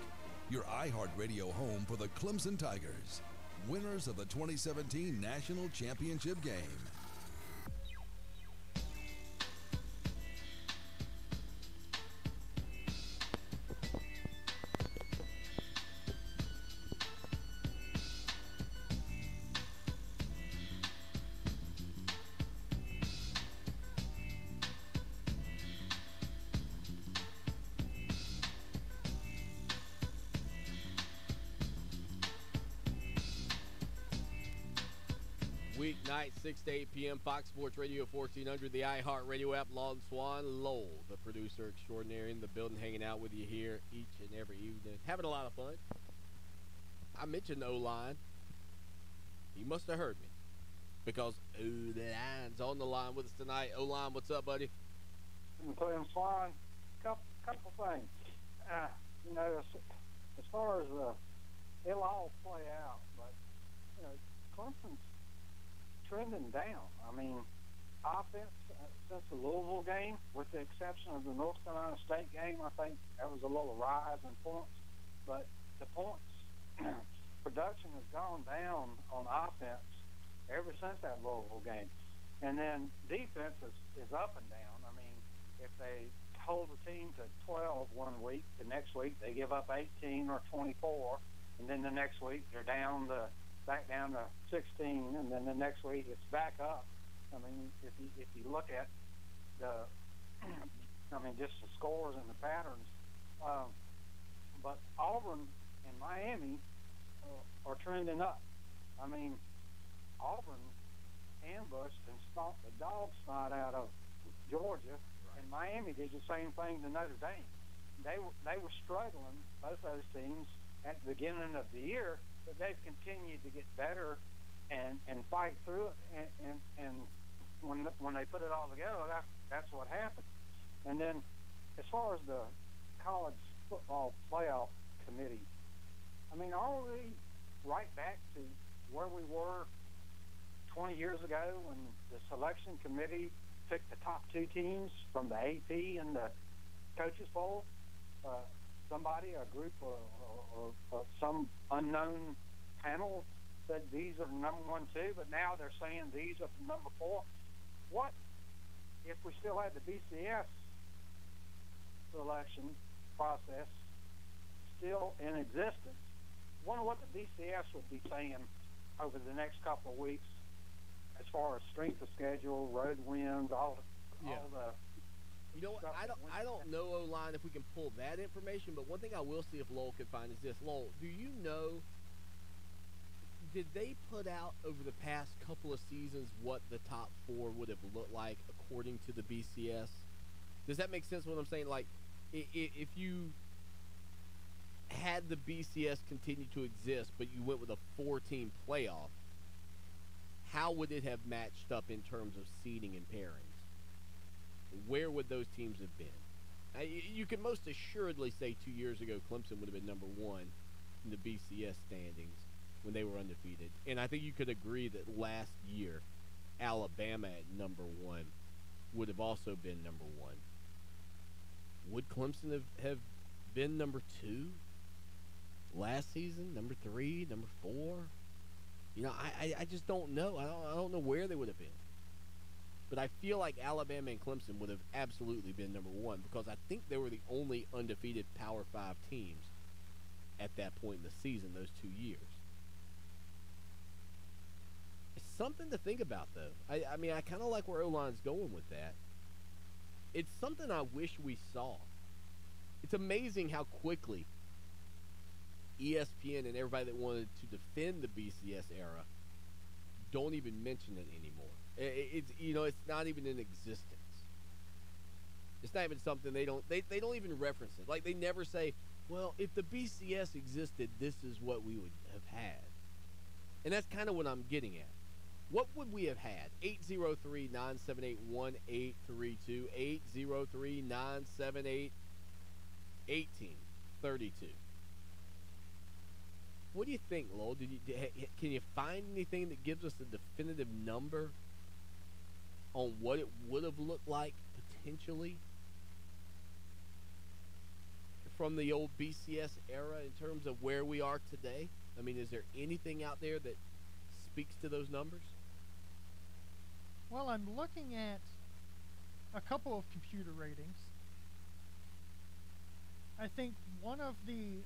your iHeart Radio home for the Clemson Tigers, winners of the 2017 National Championship game. Weeknight, 6 to 8 p.m., Fox Sports Radio 1400, the iHeart Radio app. Lon Swan, Lowell, the producer extraordinary, in the building, hanging out with you here each and every evening. Having a lot of fun. I mentioned O-line. He must have heard me because O-line's on the line with us tonight. O-line, what's up, buddy? Clem Swan, couple things. As far as it'll all play out, but Clemson's trending down. I mean, offense since the Louisville game, with the exception of the North Carolina State game, I think there was a little rise in points, but the points production has gone down on offense ever since that Louisville game. And then defense is up and down. I mean, if they hold a team to 12 one week, the next week they give up 18 or 24, and then the next week they're back down to 16, and then the next week it's back up. I mean, if you look at just the scores and the patterns, but Auburn and Miami are trending up. I mean, Auburn ambushed and stomped the dog snot out of Georgia, and Miami did the same thing to Notre Dame. They were struggling, both those teams, at the beginning of the year, but they've continued to get better and fight through it. And when they put it all together, that's what happened. And then, as far as the college football playoff committee, I mean, are we right back to where we were 20 years ago when the selection committee picked the top 2 teams from the AP and the coaches poll? A group or some unknown panel said these are the number 1, 2, but now they're saying these are the number 4. What if we still had the BCS selection process still in existence? I wonder what the BCS would be saying over the next couple of weeks as far as strength of schedule, road wins, all the You know what? I don't know, O-line, if we can pull that information, but one thing I will see if Lowell can find is this. Lowell, do you know did they put out over the past couple of seasons what the top 4 would have looked like according to the BCS? Does that make sense what I'm saying? Like, if you had the BCS continue to exist, but you went with a 4-team playoff, how would it have matched up in terms of seeding and pairings? Where would those teams have been? You can most assuredly say 2 years ago Clemson would have been number 1 in the BCS standings when they were undefeated. And I think you could agree that last year Alabama at number 1 would have also been number 1. Would Clemson have been number 2 last season? Number 3? Number 4? You know, I just don't know. I don't know where they would have been. But I feel like Alabama and Clemson would have absolutely been number 1 because I think they were the only undefeated Power 5 teams at that point in the season, those 2 years. It's something to think about, though. I mean, I kind of like where O-line's going with that. It's something I wish we saw. It's amazing how quickly ESPN and everybody that wanted to defend the BCS era don't even mention it anymore. It's it's not even in existence. It's not even something they don't even reference it. Like, they never say, well, if the BCS existed, this is what we would have had. And that's kind of what I'm getting at. What would we have had? 803-978-1832, 803-978-1832. What do you think, Lowell? Can you find anything that gives us a definitive number on what it would have looked like potentially from the old BCS era in terms of where we are today? I mean, is there anything out there that speaks to those numbers? Well, I'm looking at a couple of computer ratings. I think one of the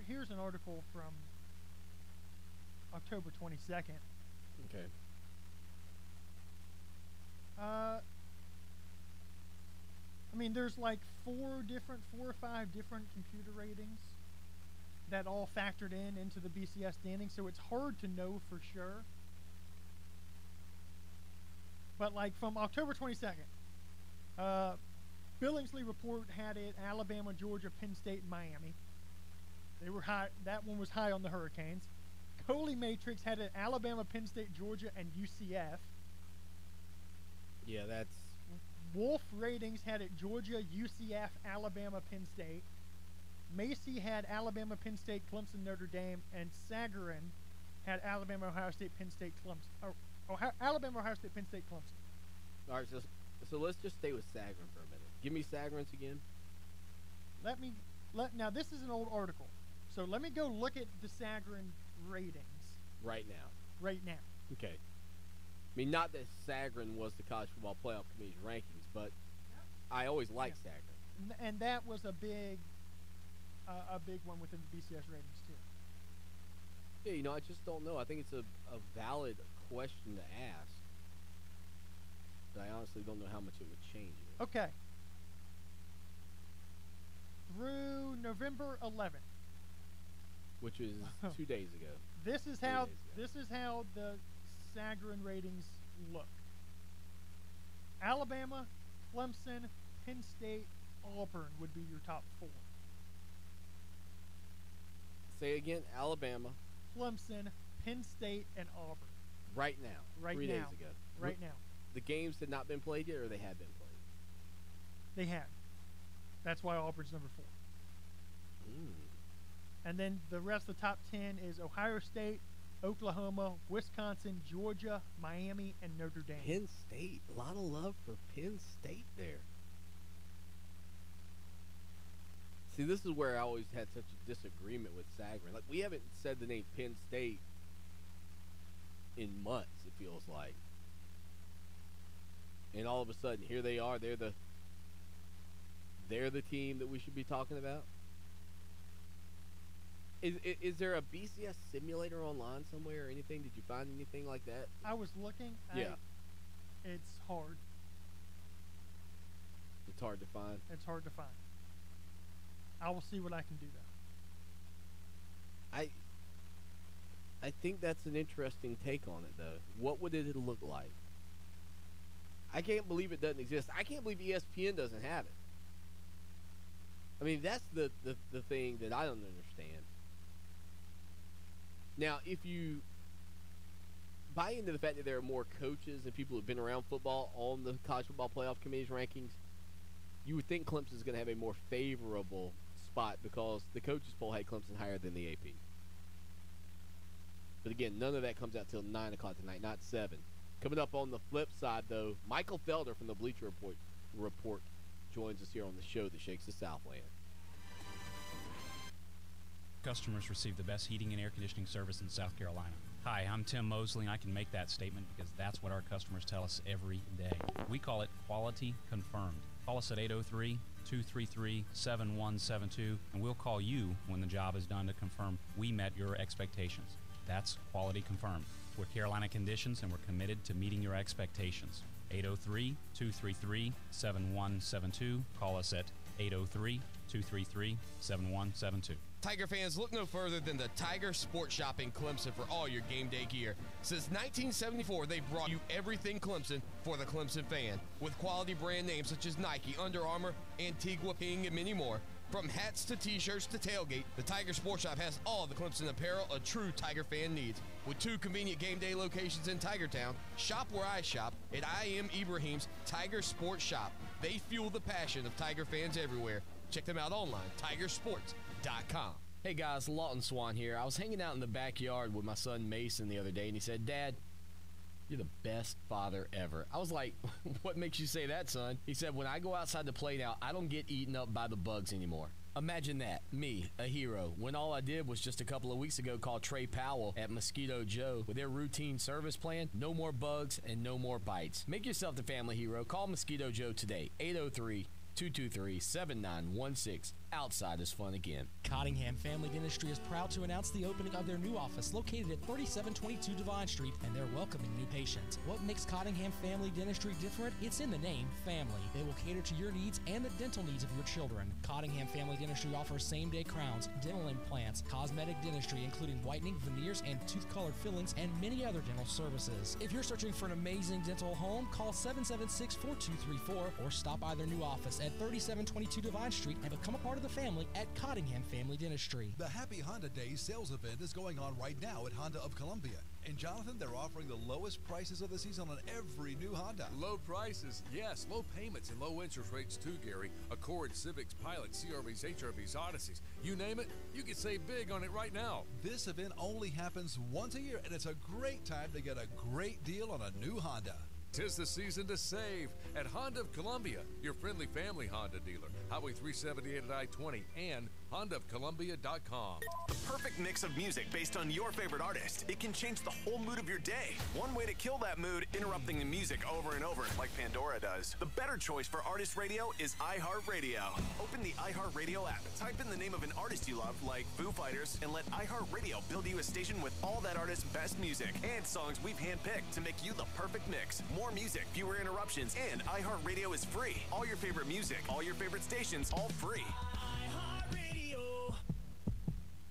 here's an article from October 22nd. Okay. I mean, there's like 4 or 5 different computer ratings that all factored into the BCS standing, so it's hard to know for sure. But like from October 22nd, Billingsley Report had it Alabama, Georgia, Penn State, and Miami. They were high. That one was high on the Hurricanes. Coley Matrix had it Alabama, Penn State, Georgia, and UCF. Yeah, that's... Wolf Ratings had it Georgia, UCF, Alabama, Penn State. Macy had Alabama, Penn State, Clemson, Notre Dame, and Sagarin had Alabama, Ohio State, Penn State, Clemson. Alabama, Ohio State, Penn State, Clemson. All right, so let's just stay with Sagarin for a minute. Give me Sagarin's again. Now this is an old article, so let me go look at the Sagarin ratings right now. Right now. Okay. I mean, not that Sagarin was the College Football Playoff Committee's rankings, but I always liked Sagarin. And that was a big one within the BCS ratings too. Yeah, I just don't know. I think it's a valid question to ask, but I honestly don't know how much it would change it. Okay. Through November 11th, which is 2 days ago. This is how the Sagarin ratings look. Alabama, Clemson, Penn State, Auburn would be your top 4. Say again, Alabama, Clemson, Penn State, and Auburn. Right now. Right 3 now. days ago. Right now. The games had not been played yet, or they had been played? They had. That's why Auburn's number 4. And then the rest of the top 10 is Ohio State, Oklahoma, Wisconsin, Georgia, Miami, and Notre Dame. Penn State. A lot of love for Penn State there. See, this is where I always had such a disagreement with Sagarin. Like, we haven't said the name Penn State in months, it feels like. And all of a sudden, here they are. They're the team that we should be talking about. Is there a BCS simulator online somewhere or anything? Did you find anything like that? I was looking. Yeah. It's hard. It's hard to find? It's hard to find. I will see what I can do, though. I think that's an interesting take on it, though. What would it look like? I can't believe it doesn't exist. I can't believe ESPN doesn't have it. I mean, that's the thing that I don't understand. Now, if you buy into the fact that there are more coaches and people who have been around football on the college football playoff committee's rankings, you would think Clemson is going to have a more favorable spot because the coaches poll had Clemson higher than the AP. But again, none of that comes out till 9 o'clock tonight, not 7. Coming up on the flip side, though, Michael Felder from the Bleacher Report joins us here on the show that shakes the Southland. Customers receive the best heating and air conditioning service in South Carolina. Hi, I'm Tim Mosley, and I can make that statement because that's what our customers tell us every day. We call it quality confirmed. Call us at 803-233-7172, and we'll call you when the job is done to confirm we met your expectations. That's quality confirmed. We're Carolina Conditions, and we're committed to meeting your expectations. 803-233-7172. Call us at 803-233-7172. Tiger fans, look no further than the Tiger Sports Shop in Clemson for all your game day gear. Since 1974, they've brought you everything Clemson for the Clemson fan. With quality brand names such as Nike, Under Armour, Antigua, Ping, and many more. From hats to t-shirts to tailgate, the Tiger Sports Shop has all the Clemson apparel a true Tiger fan needs. With 2 convenient game day locations in Tigertown, shop where I shop at I Am Ibrahim's Tiger Sports Shop. They fuel the passion of Tiger fans everywhere. Check them out online, tigersports.com. Hey guys, Lawton Swan here. I was hanging out in the backyard with my son Mason the other day, and he said, "Dad, you're the best father ever." I was like, "What makes you say that, son?" He said, "When I go outside to play now, I don't get eaten up by the bugs anymore." Imagine that, me, a hero, when all I did was just a couple of weeks ago call Trey Powell at Mosquito Joe with their routine service plan. No more bugs and no more bites. Make yourself the family hero. Call Mosquito Joe today, 803-223-7916. Outside is fun again. Cottingham Family Dentistry is proud to announce the opening of their new office located at 3722 Devine Street, and they're welcoming new patients. What makes Cottingham Family Dentistry different? It's in the name, family. They will cater to your needs and the dental needs of your children. Cottingham Family Dentistry offers same-day crowns, dental implants, cosmetic dentistry, including whitening, veneers, and tooth-colored fillings, and many other dental services. If you're searching for an amazing dental home, call 776-4234 or stop by their new office at 3722 Devine Street and become a part of the family at Cottingham Family Dentistry. The Happy Honda Days sales event is going on right now at Honda of Columbia. And Jonathan, they're offering the lowest prices of the season on every new Honda. Low prices, yes. Low payments and low interest rates too, Gary. Accord, Civics, Pilots, CRVs, HRVs, Odysseys. You name it, you can save big on it right now. This event only happens once a year, and it's a great time to get a great deal on a new Honda. 'Tis the season to save at Honda of Columbia, your friendly family Honda dealer. Highway 378 at I-20 and HondaofColumbia.com. The perfect mix of music based on your favorite artist. It can change the whole mood of your day. One way to kill that mood, interrupting the music over and over like Pandora does. The better choice for artist radio is iHeart Radio. Open the iHeart Radio app. Type in the name of an artist you love, like Foo Fighters, and let iHeart Radio build you a station with all that artist's best music and songs we've handpicked to make you the perfect mix. More music, fewer interruptions, and iHeart Radio is free. All your favorite music, all your favorite stations, all free.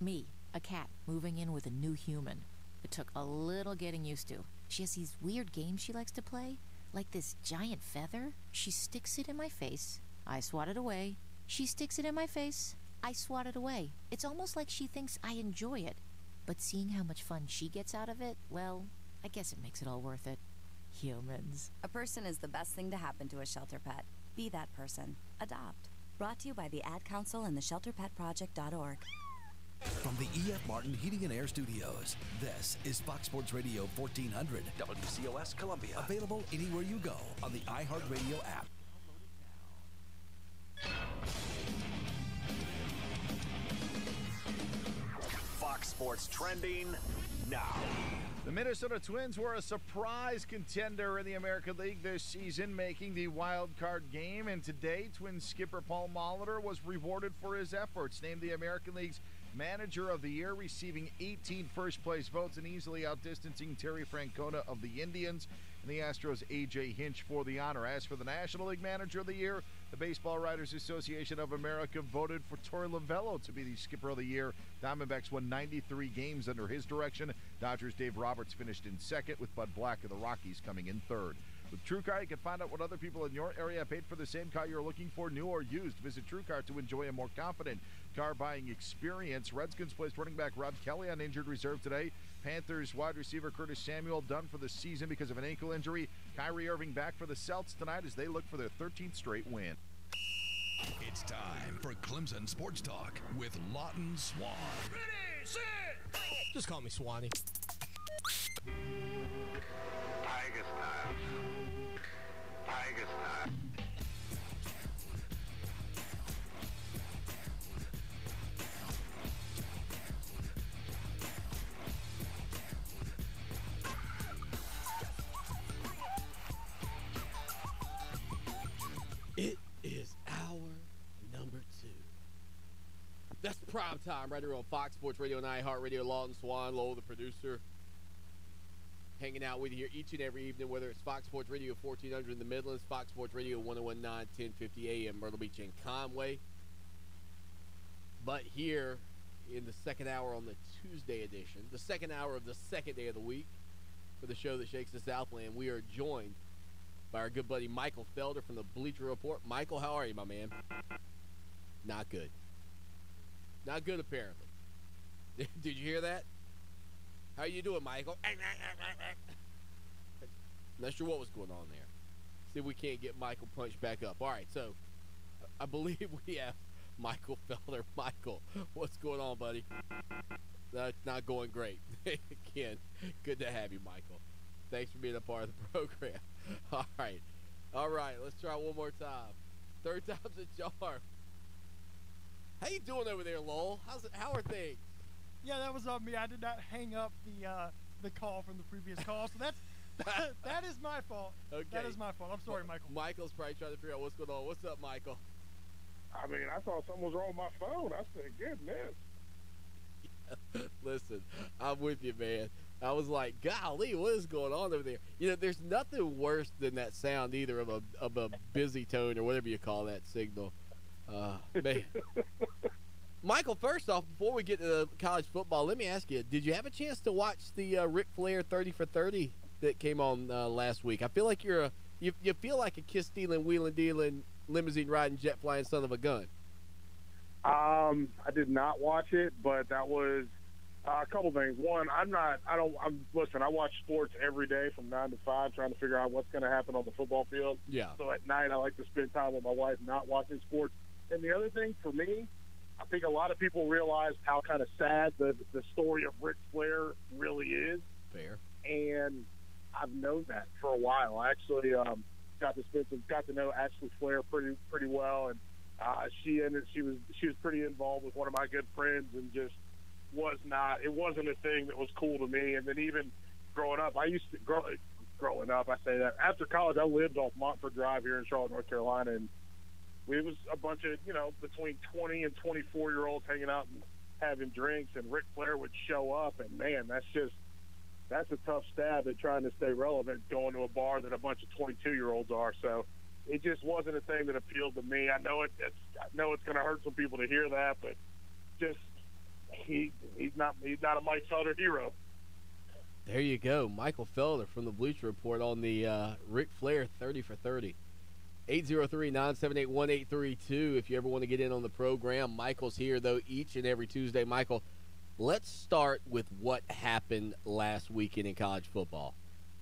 Me, a cat, moving in with a new human. It took a little getting used to. She has these weird games she likes to play, like this giant feather. She sticks it in my face. I swat it away. She sticks it in my face. I swat it away. It's almost like she thinks I enjoy it. But seeing how much fun she gets out of it, well, I guess it makes it all worth it. Humans. A person is the best thing to happen to a shelter pet. Be that person. Adopt. Brought to you by the Ad Council and the ShelterPetProject.org. From the E.F. Martin Heating and Air Studios, this is Fox Sports Radio 1400. WCOS Columbia. Available anywhere you go on the iHeartRadio app. Fox Sports trending now. The Minnesota Twins were a surprise contender in the American League this season, making the wild card game. And today, Twins skipper Paul Molitor was rewarded for his efforts, named the American League's Manager of the Year, receiving 18 first-place votes and easily outdistancing Terry Francona of the Indians and the Astros' A.J. Hinch for the honor. As for the National League Manager of the Year, The Baseball Writers Association of America voted for Torey Lovullo to be the skipper of the year. Diamondbacks won 93 games under his direction. Dodgers' Dave Roberts finished in second, with Bud Black of the Rockies coming in third. With TrueCar, you can find out what other people in your area paid for the same car you're looking for, new or used. Visit TrueCar to enjoy a more confident car buying experience. Redskins placed running back Rod Kelly on injured reserve today. Panthers wide receiver Curtis Samuel done for the season because of an ankle injury. Kyrie Irving back for the Celts tonight as they look for their 13th straight win. It's time for Clemson Sports Talk with Lawton Swan. Ready, set, just call me Swanee. Tiger style. Tiger style. It is hour number 2. That's prime time right here on Fox Sports Radio and iHeart Radio. Lawton Swan, Lowell, the producer, hanging out with you here each and every evening, whether it's Fox Sports Radio 1400 in the Midlands, Fox Sports Radio 1019, 1050 AM, Myrtle Beach and Conway. But here in the second hour on the Tuesday edition, the second hour of the second day of the week for the show that shakes the Southland, we are joined by our good buddy Michael Felder from the Bleacher Report. Michael, how are you, my man? Not good. Not good, apparently. Did you hear that? How you doing, Michael? Not sure what was going on there. See if we can't get Michael punched back up. All right, so I believe we have Michael Felder. Michael, what's going on, buddy? That's not going great. Again, good to have you, Michael. Thanks for being a part of the program. All right, let's try one more time. Third time's a charm. How you doing over there, Lowell? How are things? Yeah, that was on me. I did not hang up the call from the previous call, so that is my fault. Okay. That is my fault. I'm sorry, Michael. Michael's probably trying to figure out what's going on. What's up, Michael? I mean, I thought something was wrong with my phone. I said, goodness. Listen, I'm with you, man. I was like, golly, what is going on over there? You know, there's nothing worse than that sound either of a busy tone or whatever you call that signal. Man. Michael, first off, before we get to college football, let me ask you, did you have a chance to watch the Ric Flair 30 for 30 that came on last week? I feel like you feel like a kiss-stealing, wheeling-dealing, limousine-riding, jet-flying son of a gun. I did not watch it, but that was a couple things. One, listen, I watch sports every day from 9 to 5, trying to figure out what's going to happen on the football field. Yeah. So at night, I like to spend time with my wife not watching sports. And the other thing for me, I think a lot of people realize how kind of sad the story of Ric Flair really is. Fair. And I've known that for a while. I actually got to know Ashley Flair pretty well, and she was pretty involved with one of my good friends, and just it wasn't a thing that was cool to me. And then even growing up, I say that after college, I lived off Montford Drive here in Charlotte, North Carolina, and it was a bunch of, between 20 and 24-year-olds hanging out and having drinks, and Ric Flair would show up, and man, that's a tough stab at trying to stay relevant going to a bar that a bunch of 22-year-olds are. So it just wasn't a thing that appealed to me. I know it's going to hurt some people to hear that, but just he's not a Mike Felder hero. There you go, Michael Felder from the Bleacher Report on the Ric Flair 30 for 30. 803-978-1832 if you ever want to get in on the program. Michael's here, though, each and every Tuesday. Michael, let's start with what happened last weekend in college football.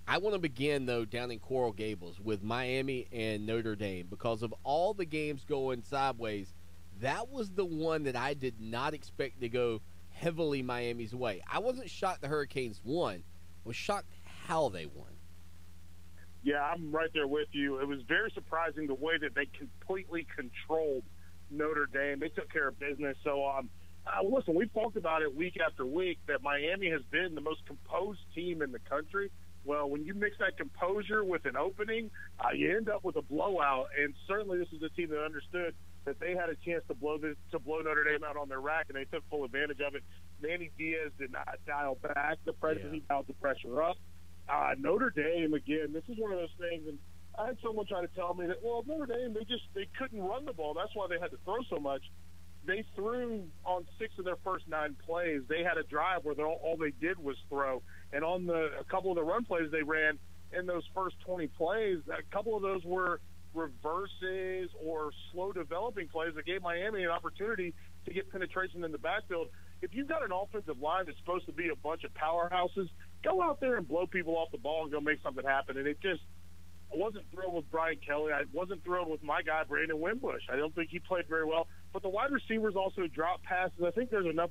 I want to begin, though, down in Coral Gables with Miami and Notre Dame. Because of all the games going sideways, that was the one that I did not expect to go heavily Miami's way. I wasn't shocked the Hurricanes won. I was shocked how they won. Yeah, I'm right there with you. It was very surprising the way that they completely controlled Notre Dame. They took care of business. So, listen, we've talked about it week after week that Miami has been the most composed team in the country. Well, when you mix that composure with an opening, you end up with a blowout. And certainly this is a team that understood that they had a chance to blow Notre Dame out on their rack, and they took full advantage of it. Manny Diaz did not dial back the pressure. Yeah. He dialed the pressure up. Notre Dame, again, this is one of those things, and I had someone try to tell me that, well, Notre Dame, they couldn't run the ball. That's why they had to throw so much. They threw on 6 of their first 9 plays. They had a drive where all they did was throw. And on a couple of the run plays they ran in those first 20 plays, a couple of those were reverses or slow developing plays that gave Miami an opportunity to get penetration in the backfield. If you've got an offensive line that's supposed to be a bunch of powerhouses, go out there and blow people off the ball and go make something happen. And I wasn't thrilled with Brian Kelly. I wasn't thrilled with my guy, Brandon Wimbush. I don't think he played very well. But the wide receivers also dropped passes. I think there's enough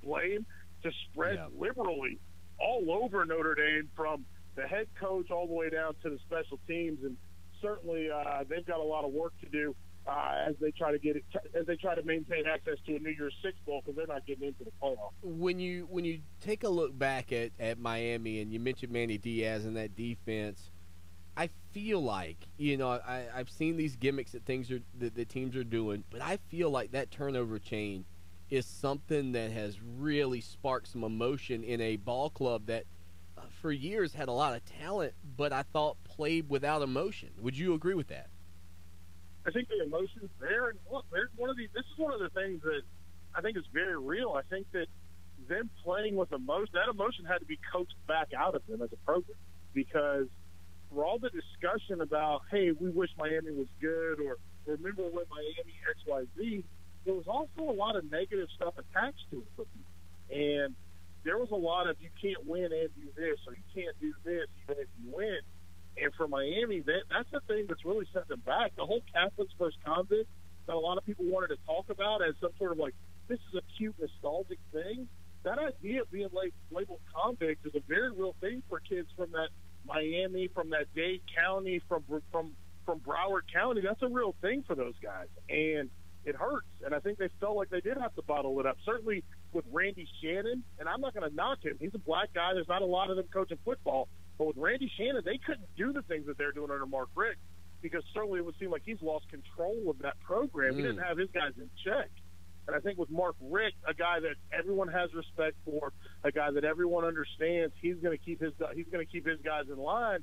blame to spread liberally all over Notre Dame, from the head coach all the way down to the special teams. And certainly they've got a lot of work to do as they try to maintain access to a New Year's Six bowl, because they're not getting into the playoff. When you take a look back at Miami, and you mentioned Manny Diaz and that defense, I feel like, I've seen these gimmicks that the teams are doing, but I feel like that turnover chain is something that has really sparked some emotion in a ball club that for years had a lot of talent, but I thought played without emotion. Would you agree with that? I think the emotion's there, and look, this is one of the things that I think is very real. I think that them playing with emotion, that emotion had to be coached back out of them as a program, because for all the discussion about, hey, we wish Miami was good, or remember when Miami XYZ, there was also a lot of negative stuff attached to it. And there was a lot of, you can't win and do this, or you can't do this even if you win. And for Miami, that's the thing that's really set them back. The whole Catholics versus convicts that a lot of people wanted to talk about as some sort of like, this is a cute, nostalgic thing. That idea of being labeled convicts is a very real thing for kids from that Miami, from that Dade County, from Broward County. That's a real thing for those guys, and it hurts. And I think they felt like they did have to bottle it up. Certainly with Randy Shannon, and I'm not going to knock him. He's a black guy. There's not a lot of them coaching football. But with Randy Shannon, they couldn't do the things that they're doing under Mark Richt, because certainly it would seem like he's lost control of that program. He didn't have his guys in check. And I think with Mark Richt, a guy that everyone has respect for, a guy that everyone understands, he's going to keep his guys in line.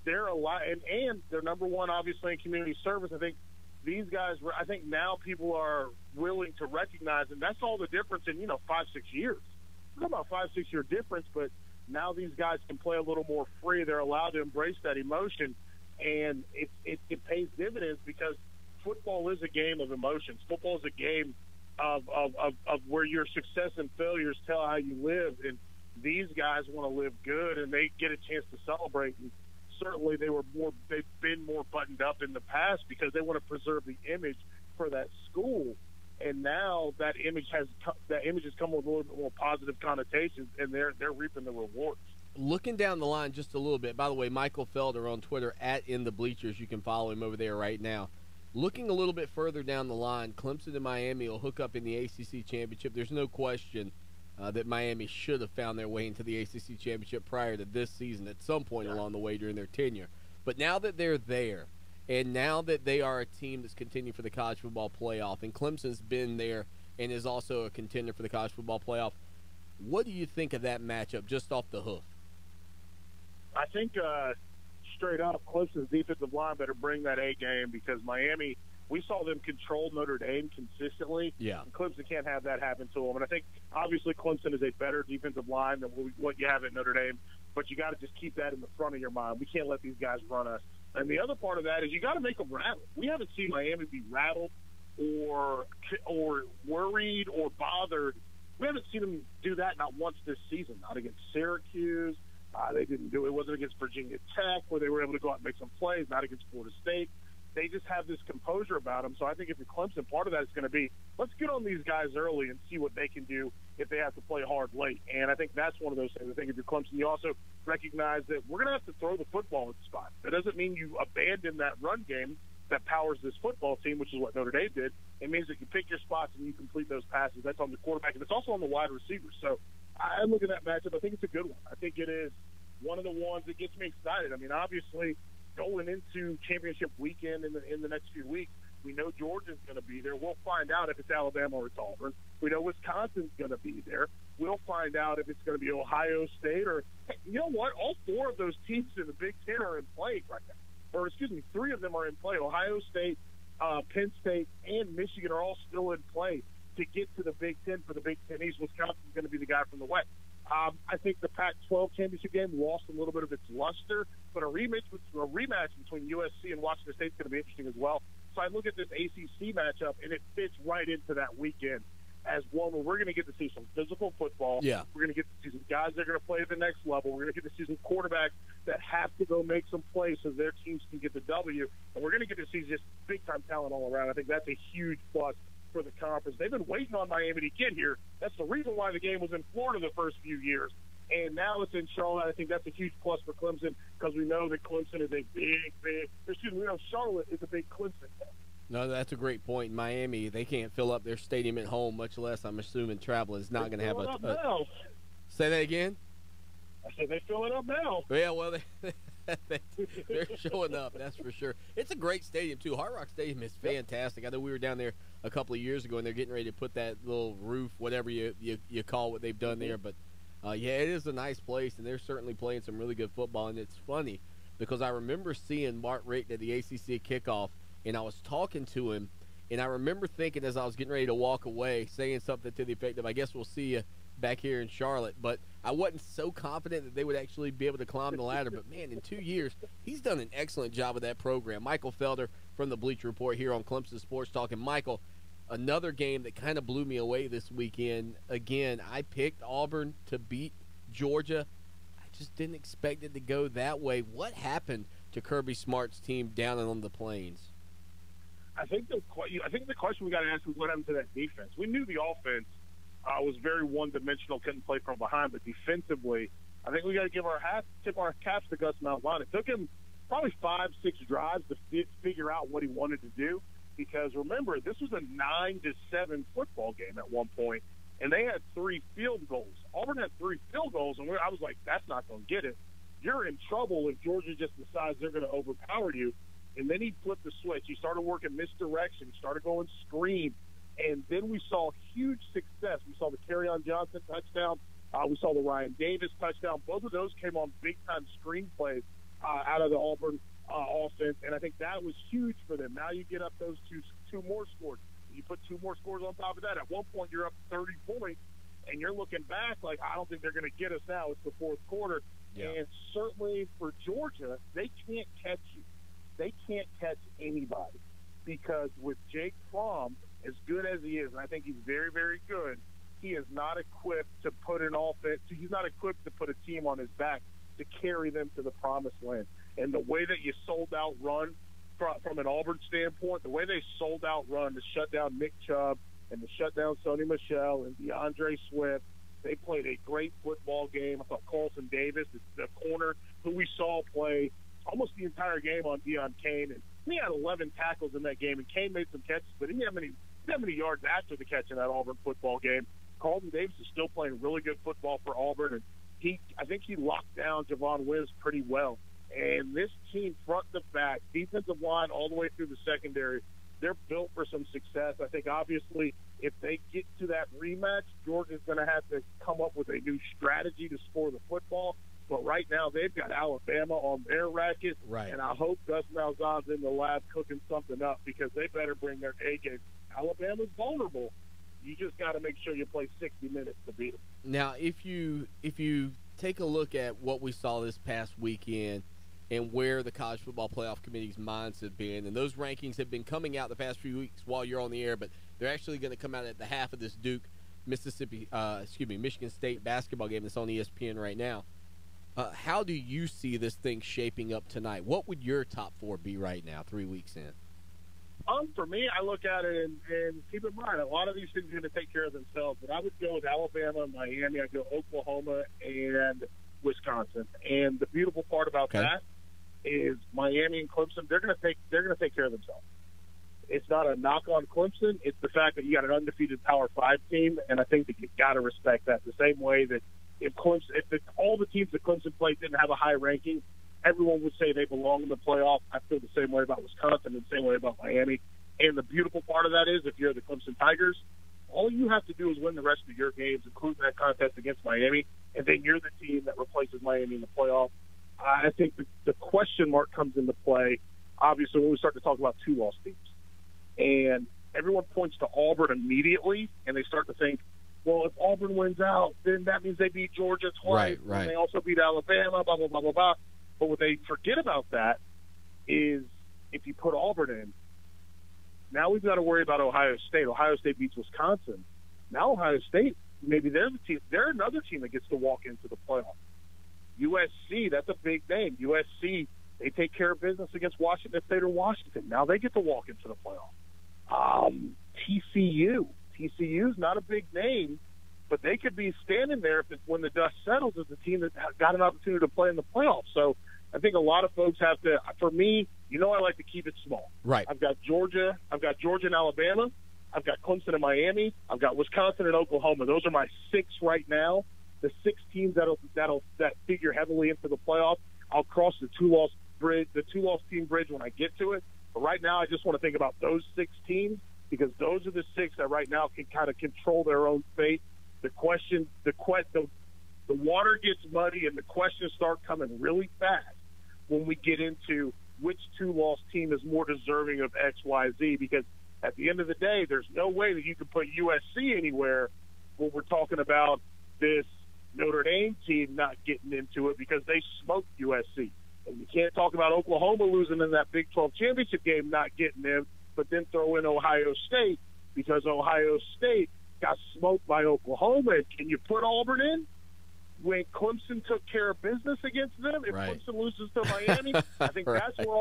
They're a lot, and they're number one, obviously, in community service. I think these guys, I think now people are willing to recognize, and that's all the difference in 5-6 years. It's not about 5-6 year difference, but now these guys can play a little more free. They're allowed to embrace that emotion, and it pays dividends, because football is a game of emotions. Football is a game of where your success and failures tell how you live, and these guys want to live good, and they get a chance to celebrate. And certainly they've been more buttoned up in the past because they want to preserve the image for that school. And now that image has come with a little bit more positive connotations, and they're reaping the rewards. Looking down the line just a little bit, by the way, Michael Felder on Twitter @InTheBleachers. You can follow him over there right now. Looking a little bit further down the line, Clemson and Miami will hook up in the ACC Championship. There's no question that Miami should have found their way into the ACC Championship prior to this season at some point along the way during their tenure. But now that they're there, and now that they are a team that's continuing for the college football playoff, and Clemson's been there and is also a contender for the college football playoff, what do you think of that matchup just off the hoof? I think straight up, Clemson's defensive line better bring that A game, because Miami, we saw them control Notre Dame consistently. Yeah. And Clemson can't have that happen to them. And I think, obviously, Clemson is a better defensive line than what you have at Notre Dame, but you got to just keep that in the front of your mind. We can't let these guys run us. And the other part of that is you got to make them rattle. We haven't seen Miami be rattled or worried or bothered. We haven't seen them do that not once this season. Not against Syracuse. They didn't do it. It wasn't against Virginia Tech, where they were able to go out and make some plays. Not against Florida State. They just have this composure about them. So I think if you're Clemson, part of that is going to be, let's get on these guys early and see what they can do if they have to play hard late. And I think that's one of those things. I think if you're Clemson, you also recognize that we're going to have to throw the football at spots. That doesn't mean you abandon that run game that powers this football team, which is what Notre Dame did. It means that you pick your spots and you complete those passes. That's on the quarterback, and it's also on the wide receivers. So I look at that matchup. I think it's a good one. I think it is one of the ones that gets me excited. I mean, obviously, going into championship weekend in the next few weeks, we know Georgia's going to be there. We'll find out if it's Alabama or it's Auburn. We know Wisconsin's going to be there. We'll find out if it's going to be Ohio State or, you know what, all four of those teams in the Big Ten are in play right now. three of them are in play. Ohio State, Penn State, and Michigan are all still in play to get to the Big Ten for the Big Ten East. Wisconsin's going to be the guy from the West. I think the Pac-12 championship game lost a little bit of its luster, but a rematch between USC and Washington State is going to be interesting as well. So I look at this ACC matchup, and it fits right into that weekend as one where we're going to get to see some physical football. Yeah. We're going to get to see some guys that are going to play at the next level. We're going to get to see some quarterbacks that have to go make some plays so their teams can get the W. And we're going to get to see just big-time talent all around. I think that's a huge plus for the conference. They've been waiting on Miami to get here. That's the reason why the game was in Florida the first few years. And now it's in Charlotte. I think that's a huge plus for Clemson because we know that Clemson is we know Charlotte is a big Clemson fan. No, that's a great point. In Miami, they can't fill up their stadium at home, much less, I'm assuming, traveling is not going to have a Say that again? I said they fill it up now. Yeah, well, they're showing up, that's for sure. It's a great stadium, too. Hard Rock Stadium is fantastic. I know we were down there a couple of years ago, and they're getting ready to put that little roof, whatever you call what they've done there. But, yeah, it is a nice place, and they're certainly playing some really good football. And it's funny because I remember seeing Mark Richt at the ACC kickoff, and I was talking to him, and I remember thinking as I was getting ready to walk away, saying something to the effect of, I guess we'll see you back here in Charlotte. But I wasn't so confident that they would actually be able to climb the ladder. But, man, in 2 years, he's done an excellent job of that program. Michael Felder from the Bleacher Report here on Clemson Sports Talk. And, Michael, another game that kind of blew me away this weekend. Again, I picked Auburn to beat Georgia. I just didn't expect it to go that way. What happened to Kirby Smart's team down on the Plains? I think the question we got to ask is what happened to that defense. We knew the offense was very one-dimensional, couldn't play from behind, but defensively, I think we got to tip our caps to Gus Malzahn. It took him probably 5-6 drives to figure out what he wanted to do, because remember, this was a 9-7 football game at one point, and they had 3 field goals. Auburn had 3 field goals, and I was like, that's not going to get it. You're in trouble if Georgia just decides they're going to overpower you. And then he flipped the switch. He started working misdirection. He started going screen. And then we saw huge success. We saw the Kerryon Johnson touchdown. We saw the Ryan Davis touchdown. Both of those came on big-time screen plays out of the Auburn offense. And I think that was huge for them. Now you get up those two more scores. You put 2 more scores on top of that. At one point, you're up 30 points. And you're looking back like, I don't think they're going to get us now. It's the fourth quarter. Yeah. And certainly for Georgia, they can't catch you. They can't catch anybody because with Jake Fromm, as good as he is, and I think he's very, very good, he is not equipped to put an offense. He's not equipped to put a team on his back to carry them to the promised land. And the way that you sold out run from an Auburn standpoint, the way they sold out run to shut down Nick Chubb and to shut down Sony Michel and DeAndre Swift, they played a great football game. I thought Carlson Davis, the corner who we saw play almost the entire game on Deion Kane, and he had 11 tackles in that game, and Kane made some catches, but he didn't have many yards after the catch in that Auburn football game. Carlton Davis is still playing really good football for Auburn, and I think he locked down Javon Wiz pretty well. And this team, front to back, defensive line all the way through the secondary, they're built for some success. I think, obviously, if they get to that rematch, Georgia's going to have to come up with a new strategy to score the football. But right now, they've got Alabama on their racket, right. And I hope Gus Malzahn's in the lab cooking something up because they better bring their A game. Alabama's vulnerable. You just got to make sure you play 60 minutes to beat them. Now, if you take a look at what we saw this past weekend and where the College Football Playoff Committee's minds have been, and those rankings have been coming out the past few weeks while you're on the air, but they're actually going to come out at the half of this Michigan State basketball game that's on ESPN right now. How do you see this thing shaping up tonight? What would your top 4 be right now, 3 weeks in? For me, I look at it and keep in mind, a lot of these things are going to take care of themselves. But I would go with Alabama, Miami. I'd go Oklahoma and Wisconsin. And the beautiful part about that is Miami and Clemson. They're going to take care of themselves. It's not a knock on Clemson. It's the fact that you got an undefeated Power 5 team, and I think that you got to respect that. The same way that if all the teams that Clemson played didn't have a high ranking, everyone would say they belong in the playoff. I feel the same way about Wisconsin and the same way about Miami. And the beautiful part of that is if you're the Clemson Tigers, all you have to do is win the rest of your games, including that contest against Miami, and then you're the team that replaces Miami in the playoff. I think the question mark comes into play, obviously, when we start to talk about two-loss teams. And everyone points to Auburn immediately, and they start to think, well, if Auburn wins out, then that means they beat Georgia twice. Right. And they also beat Alabama, blah, blah, blah, blah, blah. But what they forget about that is if you put Auburn in, now we've got to worry about Ohio State. Ohio State beats Wisconsin. Now Ohio State, maybe they're the team. They're another team that gets to walk into the playoff. USC, that's a big name. USC, they take care of business against Washington State or Washington. Now they get to walk into the playoff. TCU's not a big name, but they could be standing there when the dust settles as a team that got an opportunity to play in the playoffs. So I think a lot of folks have to, for me, I like to keep it small. Right. I've got Georgia and Alabama. I've got Clemson and Miami. I've got Wisconsin and Oklahoma. Those are my 6 right now. The 6 teams that figure heavily into the playoff. I'll cross the two-loss team bridge when I get to it. But right now, I just want to think about those 6 teams because those are the 6 that right now can kind of control their own fate. The water gets muddy and the questions start coming really fast when we get into which two-loss team is more deserving of X, Y, Z. Because at the end of the day, there's no way that you can put USC anywhere when we're talking about this Notre Dame team not getting into it because they smoked USC. And you can't talk about Oklahoma losing in that Big 12 championship game, not getting in, but then throw in Ohio State because Ohio State got smoked by Oklahoma. Can you put Auburn in when Clemson took care of business against them? If Clemson loses to Miami, I think that's where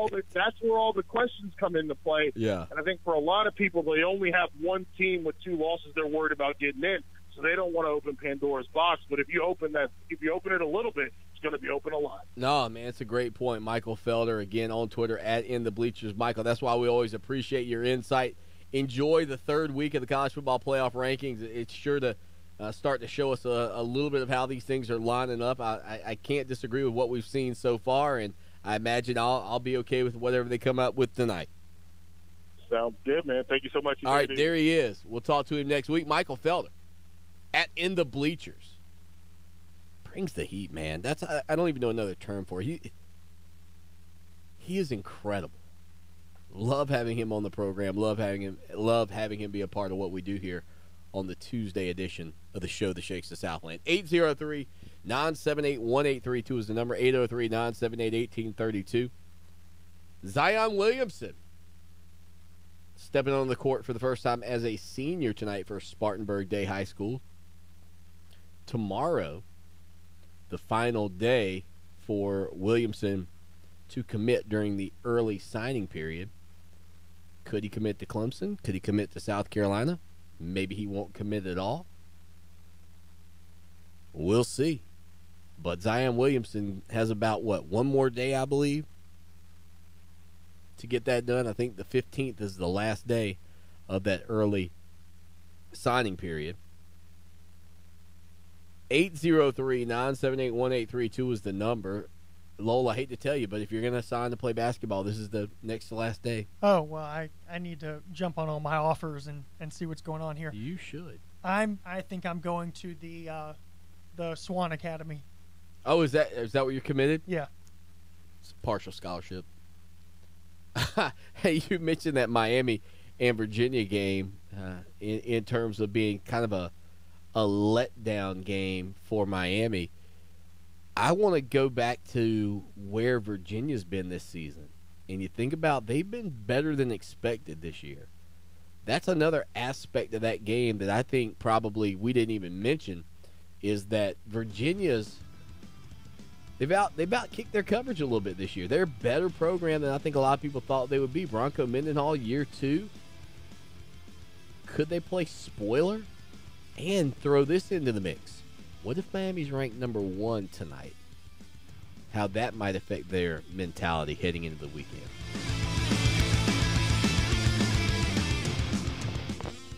all the questions come into play. Yeah. And I think for a lot of people, they only have one team with 2 losses they're worried about getting in. So they don't want to open Pandora's box. But if you open it a little bit, it's going to be open a lot. No, man, it's a great point. Michael Felder, again, on Twitter, @InTheBleachers. Michael, that's why we always appreciate your insight. Enjoy the 3rd week of the college football playoff rankings. It's sure to start to show us a little bit of how these things are lining up. I can't disagree with what we've seen so far, and I imagine I'll be okay with whatever they come up with tonight. Sounds good, man. Thank you so much. All right, there he is. We'll talk to him next week. Michael Felder, @InTheBleachers. Brings the heat, man. That's I don't even know another term for it. He is incredible. Love having him on the program. Love having him be a part of what we do here on the Tuesday edition of the show that shakes the Southland. 803-978-1832 is the number. 803-978-1832. Zion Williamson stepping on the court for the first time as a senior tonight for Spartanburg Day High School. Tomorrow, the final day for Williamson to commit during the early signing period. Could he commit to Clemson? Could he commit to South Carolina? Maybe he won't commit at all. We'll see. But Zion Williamson has about, one more day, I believe, to get that done. I think the 15th is the last day of that early signing period. 803-978-1832 is the number. Lowell, I hate to tell you, but if you're going to sign to play basketball, this is the next to last day. Oh, well, I need to jump on all my offers and see what's going on here. You should. I think I'm going to the Swan Academy. Oh, is that what you're committed? Yeah. It's a partial scholarship. Hey, you mentioned that Miami and Virginia game in terms of being kind of a letdown game for Miami. I want to go back to where Virginia's been this season. And you think about they've been better than expected this year. That's another aspect of that game that I think probably we didn't even mention is that Virginia's they've outkicked their coverage a little bit this year. They're a better program than I think a lot of people thought they would be. Bronco Mendenhall, year 2. Could they play spoiler and throw this into the mix? What if Miami's ranked number 1 tonight? How that might affect their mentality heading into the weekend.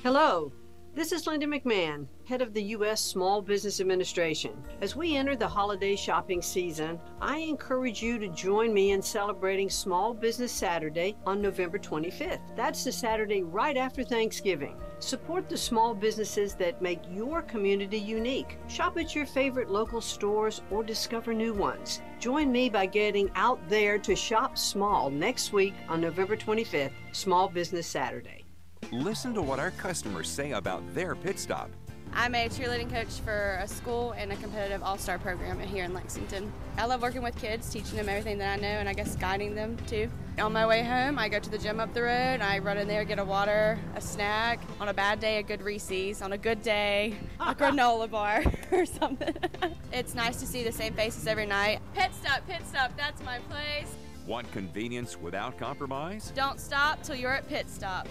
Hello, this is Linda McMahon, head of the U.S. Small Business Administration. As we enter the holiday shopping season, I encourage you to join me in celebrating Small Business Saturday on November 25th. That's the Saturday right after Thanksgiving. Support the small businesses that make your community unique. Shop at your favorite local stores or discover new ones. Join me by getting out there to shop small next week on November 25th, Small Business Saturday. Listen to what our customers say about their pit stop. I'm a cheerleading coach for a school and a competitive all-star program here in Lexington. I love working with kids, teaching them everything that I know, and I guess guiding them too. On my way home, I go to the gym up the road. I run in there, get a water, a snack. On a bad day, a good Reese's. On a good day, a granola bar or something. It's nice to see the same faces every night. Pit stop, that's my place. Want convenience without compromise? Don't stop till you're at pit stop.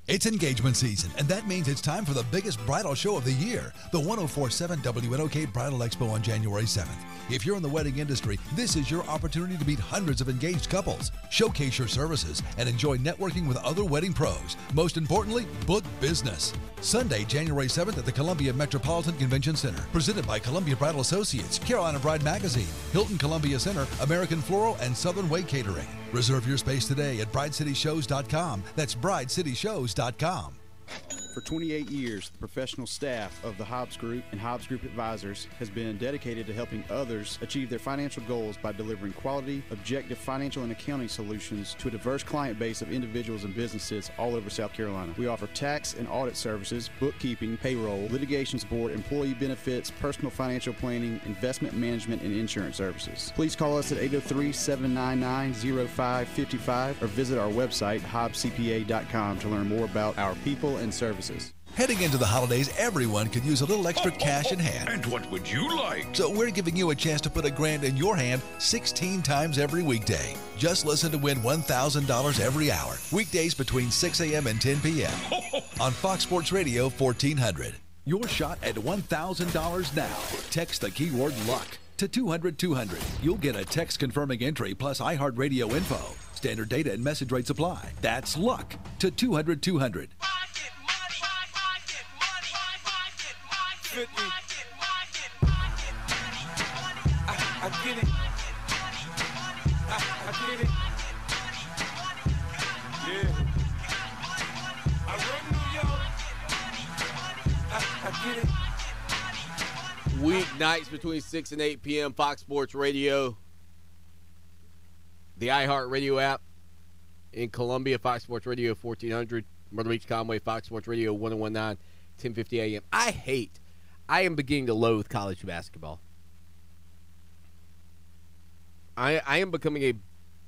It's engagement season, and that means it's time for the biggest bridal show of the year, the 1047 WNOK Bridal Expo on January 7th. If you're in the wedding industry, this is your opportunity to meet hundreds of engaged couples, showcase your services, and enjoy networking with other wedding pros. Most importantly, book business. Sunday, January 7th at the Columbia Metropolitan Convention Center. Presented by Columbia Bridal Associates, Carolina Bride Magazine, Hilton Columbia Center, American Floral, and Southern Way Catering. Reserve your space today at bridecityshows.com. That's bridecityshows.com. For 28 years, the professional staff of the Hobbs Group and Hobbs Group Advisors has been dedicated to helping others achieve their financial goals by delivering quality, objective financial and accounting solutions to a diverse client base of individuals and businesses all over South Carolina. We offer tax and audit services, bookkeeping, payroll, litigation support, employee benefits, personal financial planning, investment management, and insurance services. Please call us at 803-799-0555 or visit our website, hobbscpa.com, to learn more about our people and services. Heading into the holidays, everyone could use a little extra cash in hand. And what would you like? So we're giving you a chance to put $1,000 in your hand 16 times every weekday. Just listen to win $1,000 every hour. Weekdays between 6 a.m. and 10 p.m. on Fox Sports Radio 1400. Your shot at $1,000 now. Text the keyword luck to 200-200. You'll get a text confirming entry plus iHeart Radio info. Standard data and message rates apply. That's luck to 200-200. 50. I get it. I get it. Yeah. I run New York. I get it. Weeknights between 6 and 8 p.m. Fox Sports Radio. The iHeart Radio app in Columbia, Fox Sports Radio 1400. Myrtle Beach, Conway, Fox Sports Radio 1019, 1050 a.m. I am beginning to loathe college basketball. I am becoming a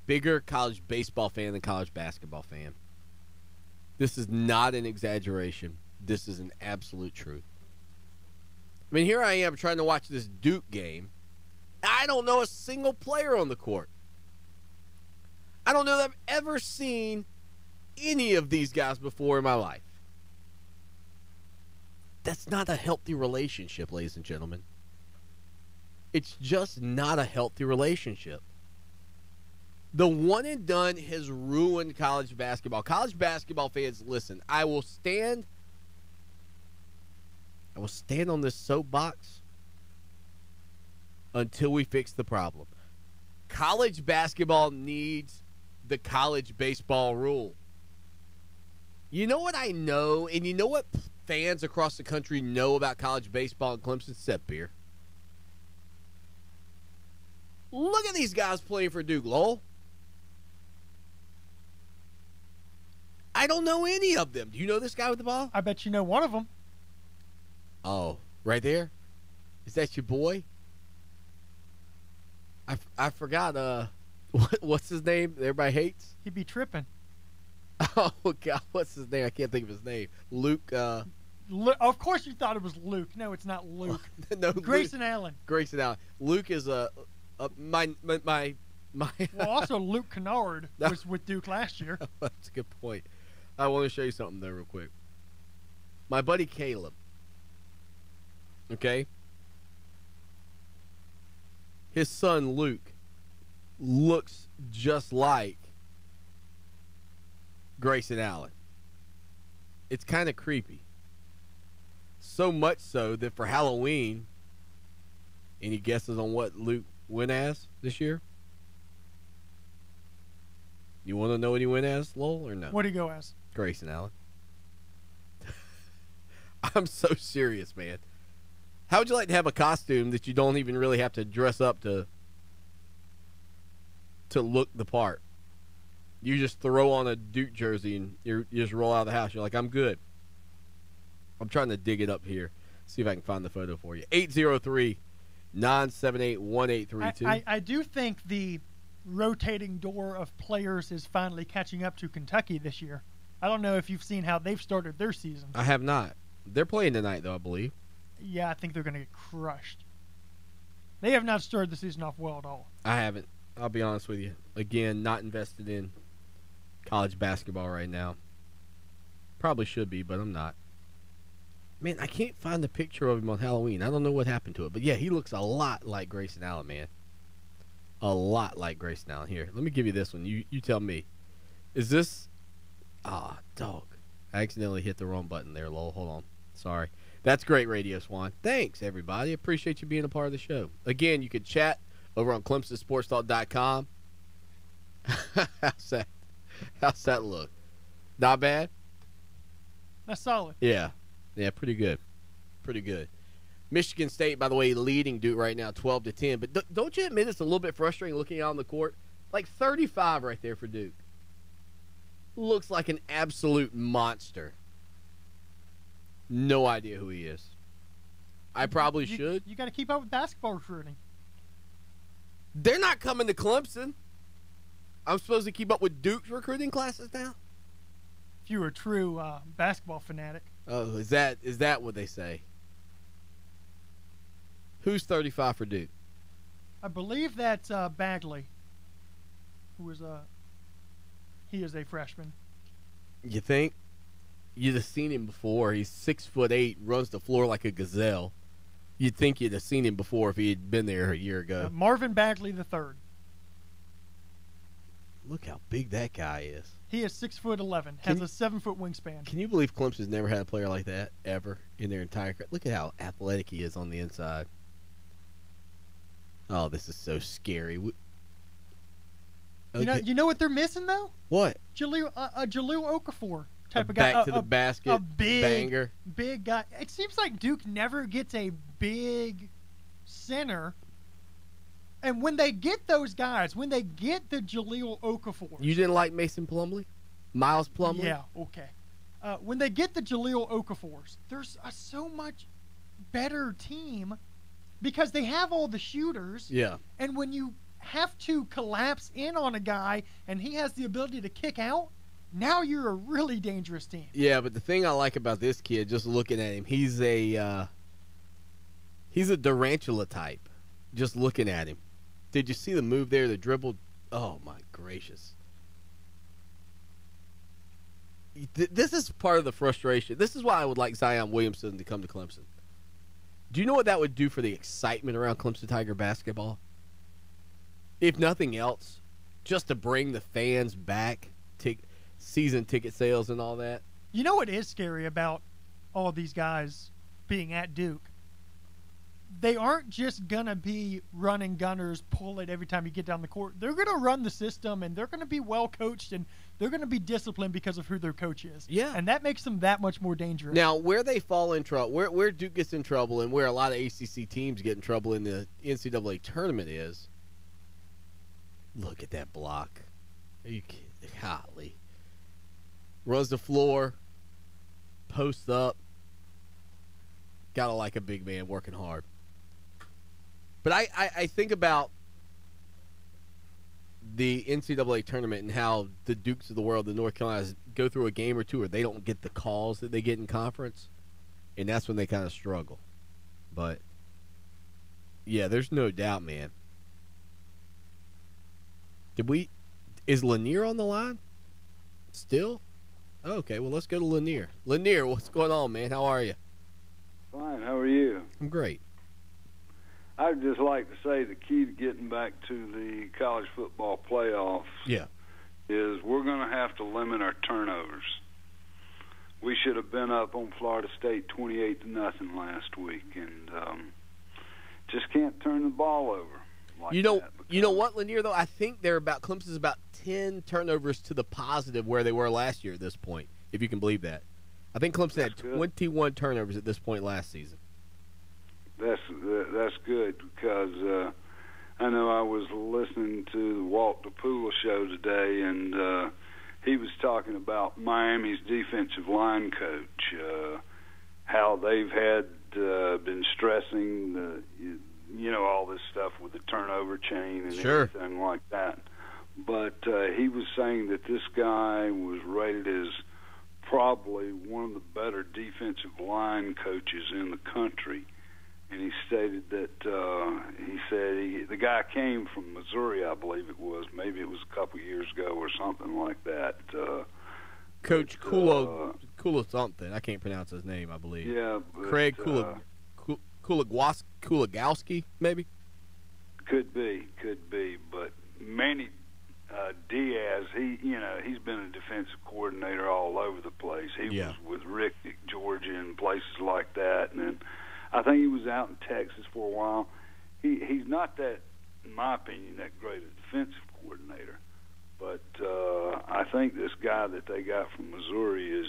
bigger college baseball fan than college basketball fan. This is not an exaggeration. This is an absolute truth. I mean, here I am trying to watch this Duke game. I don't know a single player on the court. I don't know that I've ever seen any of these guys before in my life. That's not a healthy relationship, ladies and gentlemen. It's just not a healthy relationship. The one and done has ruined college basketball. College basketball fans, listen, I will stand on this soapbox until we fix the problem. College basketball needs the college baseball rule. You know what I know, and you know what fans across the country know about college baseball in Clemson? Except beer. Look at these guys playing for Duke, Lowell. I don't know any of them. Do you know this guy with the ball? I bet you know one of them. Oh, right there? Is that your boy? I forgot, what's his name that everybody hates? He'd be tripping. Oh, God, what's his name? I can't think of his name. Luke, of course you thought it was Luke. No, it's not Luke. No, Grayson Allen. Grayson Allen. Luke is my. Well, also Luke Kennard was with Duke last year. That's a good point. I want to show you something there real quick. My buddy Caleb. Okay? His son Luke looks just like Grayson Allen. It's kind of creepy. So much so that for Halloween, any guesses on what Luke went as this year? You want to know what he went as, Lowell, or no? What did he go as? Grayson Allen. I'm so serious, man. How would you like to have a costume that you don't even really have to dress up to look the part? You just throw on a Duke jersey and you just roll out of the house. You're like, I'm good. I'm trying to dig it up here. See if I can find the photo for you. 803-978-1832. I do think the rotating door of players is finally catching up to Kentucky this year. I don't know if you've seen how they've started their season. I have not. They're playing tonight, though, I believe. Yeah, I think they're going to get crushed. They have not started the season off well at all. I haven't. I'll be honest with you. Again, not invested in college basketball right now. Probably should be, but I'm not. Man, I can't find the picture of him on Halloween. I don't know what happened to it. But, yeah, he looks a lot like Grayson Allen, man. A lot like Grayson Allen. Here, let me give you this one. You tell me. Is this... Ah, dog. I accidentally hit the wrong button there, lol. Hold on. Sorry. That's great radio, Swan. Thanks, everybody. Appreciate you being a part of the show. Again, you can chat over on ClemsonSportsTalk.com. How's that look? Not bad? That's solid. Yeah. Yeah, pretty good. Pretty good. Michigan State, by the way, leading Duke right now 12-10. But don't you admit it's a little bit frustrating looking out on the court? Like 35 right there for Duke. Looks like an absolute monster. No idea who he is. I probably should. You got to keep up with basketball recruiting. They're not coming to Clemson. I'm supposed to keep up with Duke's recruiting classes now? If you were a true basketball fanatic. Oh, is that what they say? Who's 35 for Duke? I believe that's Bagley, who is he is a freshman. You think? You'd have seen him before. He's 6'8", runs the floor like a gazelle. You'd think you'd have seen him before if he had been there a year ago. Marvin Bagley III. Look how big that guy is. He is 6'11", has a 7-foot wingspan. Can you believe Clemson's never had a player like that ever in their entire career? Look at how athletic he is on the inside. Oh, this is so scary. Okay. You know what they're missing though? What? Jaleel Okafor type of guy. Back to the basket, a big banger. Big guy. It seems like Duke never gets a big center. And when they get those guys, when they get the Jaleel Okafor. You didn't like Mason Plumlee? Miles Plumlee? Yeah, okay. When they get the Jaleel Okafors, there's a so much better team because they have all the shooters. Yeah. And when you have to collapse in on a guy and he has the ability to kick out, now you're a really dangerous team. Yeah, but the thing I like about this kid, just looking at him, he's a Durantula type. Just looking at him. Did you see the move there, the dribble? Oh, my gracious. This is part of the frustration. This is why I would like Zion Williamson to come to Clemson. Do you know what that would do for the excitement around Clemson Tiger basketball? If nothing else, just to bring the fans back, season ticket sales and all that. You know what is scary about all these guys being at Duke? They aren't just going to be running gunners, pull it every time you get down the court. They're going to run the system, and they're going to be well coached, and they're going to be disciplined because of who their coach is. Yeah. And that makes them that much more dangerous. Now, where they fall in trouble, where Duke gets in trouble and where a lot of ACC teams get in trouble in the NCAA tournament is, look at that block. Are you kidding? Golly. Runs the floor, posts up. Gotta like a big man working hard. But I think about the NCAA tournament and how the Dukes of the world, the North Carolinas, go through a game or two where they don't get the calls that they get in conference, and that's when they kind of struggle. But, yeah, there's no doubt, man. Is Lanier on the line? Still? Okay, well, let's go to Lanier. Lanier, what's going on, man? How are you? Fine, how are you? I'm great. I'd just like to say the key to getting back to the college football playoffs is we're going to have to limit our turnovers. We should have been up on Florida State 28-0 last week, and just can't turn the ball over. Like you know what, Lanier, though? I think Clemson's about 10 turnovers to the positive where they were last year at this point, if you can believe that. I think Clemson had 21 turnovers at this point last season. That's good because I know I was listening to the Walt DePula show today, and he was talking about Miami's defensive line coach, how they've had been stressing all this stuff with the turnover chain and everything like that. But he was saying that this guy was rated as probably one of the better defensive line coaches in the country. And he stated that the guy came from Missouri, I believe it was. Maybe it was a couple years ago or something like that. Coach Kula something. I can't pronounce his name, I believe. Yeah. Craig Kulagowski, maybe? Could be. But Manny Diaz, he's been a defensive coordinator all over the place. He was with Rick at Georgia and places like that. And then I think he was out in Texas for a while. He's not that, in my opinion, that great a defensive coordinator. But I think this guy that they got from Missouri is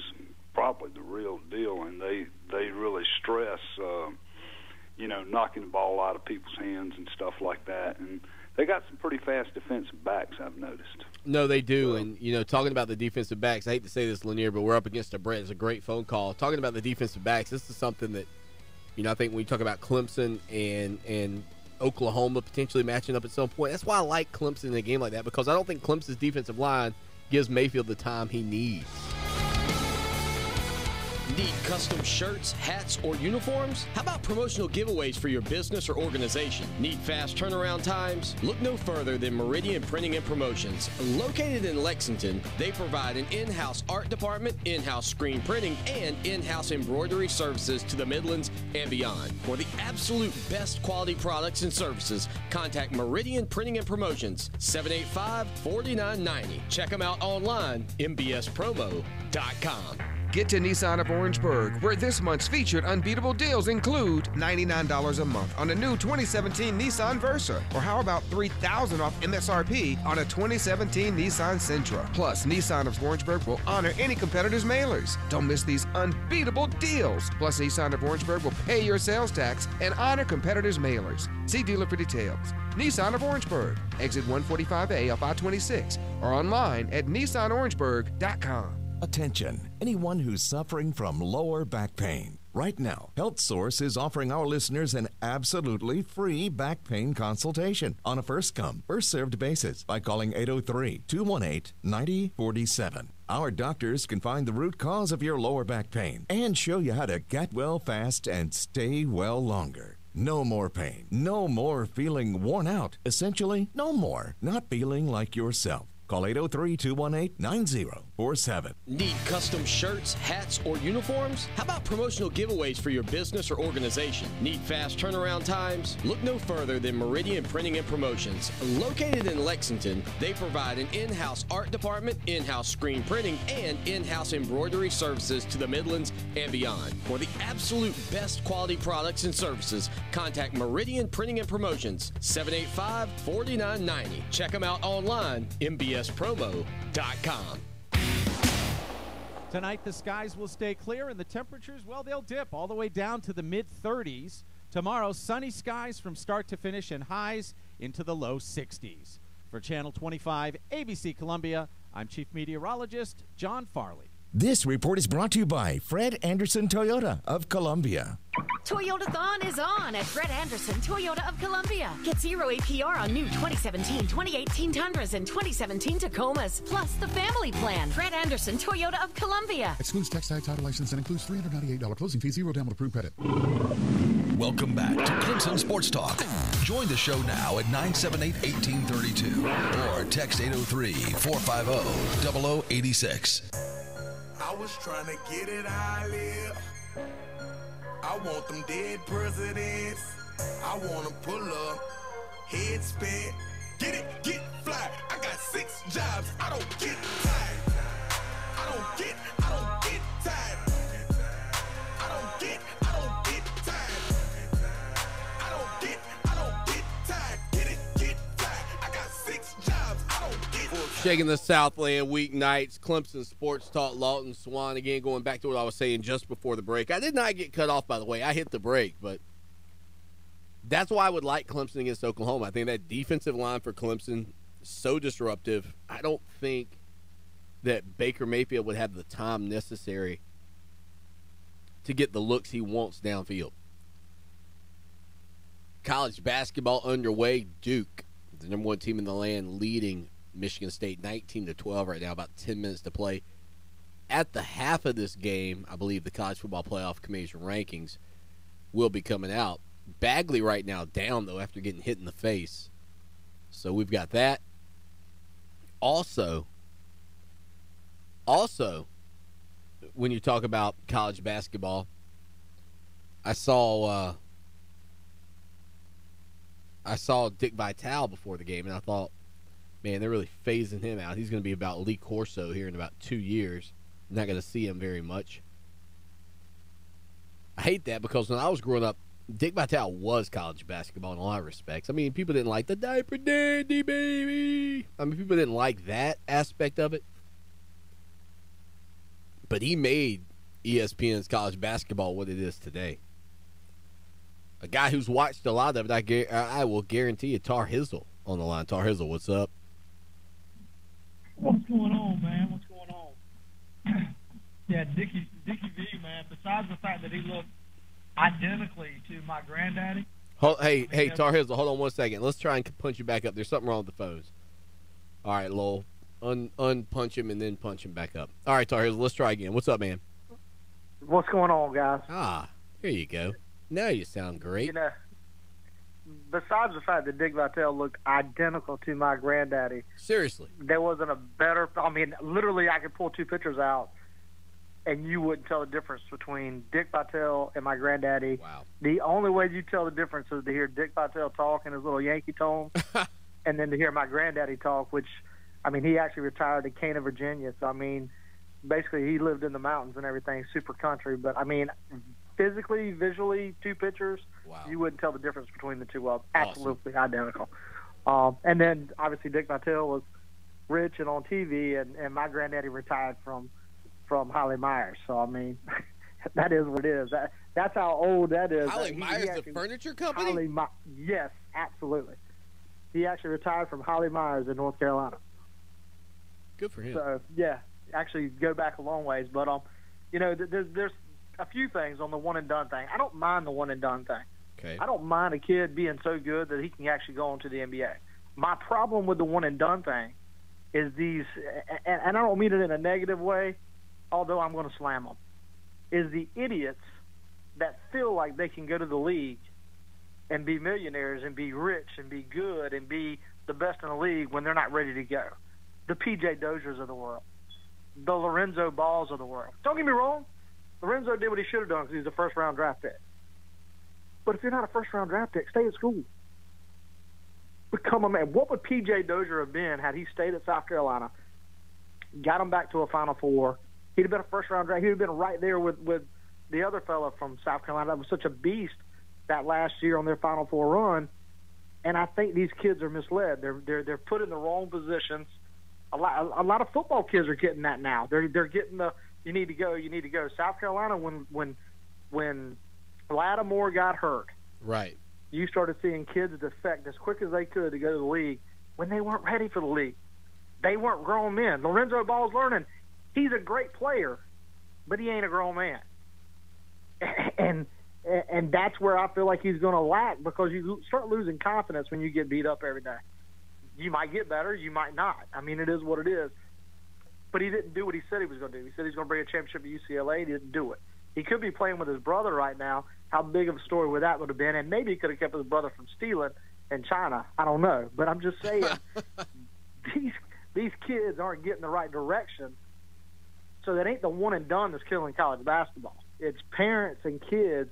probably the real deal, and they really stress, knocking the ball out of people's hands and stuff like that. And they got some pretty fast defensive backs, I've noticed. No, they do. And, talking about the defensive backs, I hate to say this, Lanier, but we're up against a Brett. It's a great phone call. Talking about the defensive backs, this is something that, I think when you talk about Clemson and Oklahoma potentially matching up at some point, that's why I like Clemson in a game like that, because I don't think Clemson's defensive line gives Mayfield the time he needs. Need custom shirts, hats, or uniforms? How about promotional giveaways for your business or organization? Need fast turnaround times? Look no further than Meridian Printing and Promotions. Located in Lexington, they provide an in-house art department, in-house screen printing, and in-house embroidery services to the Midlands and beyond. For the absolute best quality products and services, contact Meridian Printing and Promotions, 785-4990. Check them out online, mbspromo.com. Get to Nissan of Orangeburg, where this month's featured unbeatable deals include $99 a month on a new 2017 Nissan Versa, or how about $3,000 off MSRP on a 2017 Nissan Sentra. Plus, Nissan of Orangeburg will honor any competitor's mailers. Don't miss these unbeatable deals. Plus, Nissan of Orangeburg will pay your sales tax and honor competitors' mailers. See dealer for details. Nissan of Orangeburg, exit 145A off I-26, or online at NissanOrangeburg.com. Attention, anyone who's suffering from lower back pain. Right now, HealthSource is offering our listeners an absolutely free back pain consultation on a first-come, first-served basis by calling 803-218-9047. Our doctors can find the root cause of your lower back pain and show you how to get well fast and stay well longer. No more pain. No more feeling worn out. Essentially, no more not feeling like yourself. Call 803-218-9047. Need custom shirts, hats, or uniforms? How about promotional giveaways for your business or organization? Need fast turnaround times? Look no further than Meridian Printing and Promotions. Located in Lexington, they provide an in-house art department, in-house screen printing, and in-house embroidery services to the Midlands and beyond. For the absolute best quality products and services, contact Meridian Printing and Promotions, 785-4990. Check them out online, mbspromo.com. Tonight, the skies will stay clear and the temperatures, well, they'll dip all the way down to the mid-30s. Tomorrow, sunny skies from start to finish and highs into the low 60s. For Channel 25 ABC Columbia, I'm Chief Meteorologist John Farley. This report is brought to you by Fred Anderson Toyota of Columbia. Toyotathon is on at Fred Anderson Toyota of Columbia. Get 0 APR on new 2017, 2018 Tundras and 2017 Tacomas, plus the family plan. Fred Anderson Toyota of Columbia. Excludes tax tag title license and includes $398 closing fee, 0 down with approved credit. Welcome back to Clemson Sports Talk. Join the show now at 978-1832 or text 803-450-0086. I was trying to get it how I live. I want them dead presidents. I want to pull up, head spin, get it, get fly. I got 6 jobs. I don't get tired. I don't get tired. I don't get tired. I don't get tired. Get it, get fly. I got 6 jobs. I don't get Shaking the Southland weeknights, Clemson Sports Talk, Lawton Swan. Again, going back to what I was saying just before the break. I did not get cut off, by the way. I hit the break, but that's why I would like Clemson against Oklahoma. I think that defensive line for Clemson is so disruptive. I don't think that Baker Mayfield would have the time necessary to get the looks he wants downfield. College basketball underway. Duke, the number one team in the land, leading Michigan State 19-12 right now, about 10 minutes to play. At the half of this game, I believe the College Football Playoff Committee's rankings will be coming out. Bagley right now down, though, after getting hit in the face. So we've got that. Also, when you talk about college basketball, I saw Dick Vitale before the game, and I thought, man, they're really phasing him out. He's going to be about Lee Corso here in about 2 years. Not going to see him very much. I hate that because when I was growing up, Dick Vitale was college basketball in a lot of respects. I mean, people didn't like the diaper dandy, baby. I mean, people didn't like that aspect of it. But he made ESPN's college basketball what it is today. A guy who's watched a lot of it, I will guarantee you, Tar Hizzle on the line. Tar Hizzle, what's up? What's going on, man? What's going on? Yeah, Dickie V, man, besides the fact that he looked identically to my granddaddy. Hey, Tar Hizzle, hold on one second. Let's try and punch you back up. There's something wrong with the phones. All right, Lowell. Unpunch him and then punch him back up. All right, Tar Hizzle, let's try again. What's up, man? What's going on, guys? Here you go. Now you sound great. You know, besides the fact that Dick Vitale looked identical to my granddaddy. Seriously. There wasn't a better – I mean, literally I could pull two pictures out and you wouldn't tell the difference between Dick Vitale and my granddaddy. Wow. The only way you tell the difference is to hear Dick Vitale talk in his little Yankee tone and then to hear my granddaddy talk, which, I mean, he actually retired in Cana, Virginia. So, I mean, basically he lived in the mountains and everything, super country. But, I mean – physically, visually, two pictures, you wouldn't tell the difference between the two of them. Absolutely identical. And then, obviously, Dick Vitale was rich and on TV, and my granddaddy retired from Holly Myers. So, I mean, that is what it is. That's how old that is. Holly Myers, the furniture company? Yes, absolutely. He actually retired from Holly Myers in North Carolina. Good for him. So, yeah, actually go back a long ways. But, you know, there's a few things on the one-and-done thing. I don't mind the one-and-done thing. Okay. I don't mind a kid being so good that he can actually go on to the NBA. My problem with the one-and-done thing is these, and I don't mean it in a negative way, although I'm going to slam them, is the idiots that feel like they can go to the league and be millionaires and be rich and be good and be the best in the league when they're not ready to go. The P.J. Doziers of the world. The Lorenzo Balls of the world. Don't get me wrong. Lorenzo did what he should have done because he was a first-round draft pick. But if you're not a first-round draft pick, stay at school. Become a man. What would P.J. Dozier have been had he stayed at South Carolina, got him back to a Final Four? He'd have been a first-round draft. He'd have been right there with the other fella from South Carolina that was such a beast that last year on their Final Four run. And I think these kids are misled. They're put in the wrong positions. A lot of football kids are getting that now. They're getting the you need to go. South Carolina, when Lattimore got hurt, right, you started seeing kids defect as quick as they could to go to the league when they weren't ready for the league. They weren't grown men. Lorenzo Ball's learning. He's a great player, but he ain't a grown man. And that's where I feel like he's going to lack because you start losing confidence when you get beat up every day. You might get better, you might not. I mean, it is what it is. But he didn't do what he said he was going to do. He said he's going to bring a championship to UCLA. He didn't do it. He could be playing with his brother right now. How big of a story would that would have been? And maybe he could have kept his brother from stealing in China. I don't know. But I'm just saying, these kids aren't getting the right direction. So that ain't the one and done that's killing college basketball. It's parents and kids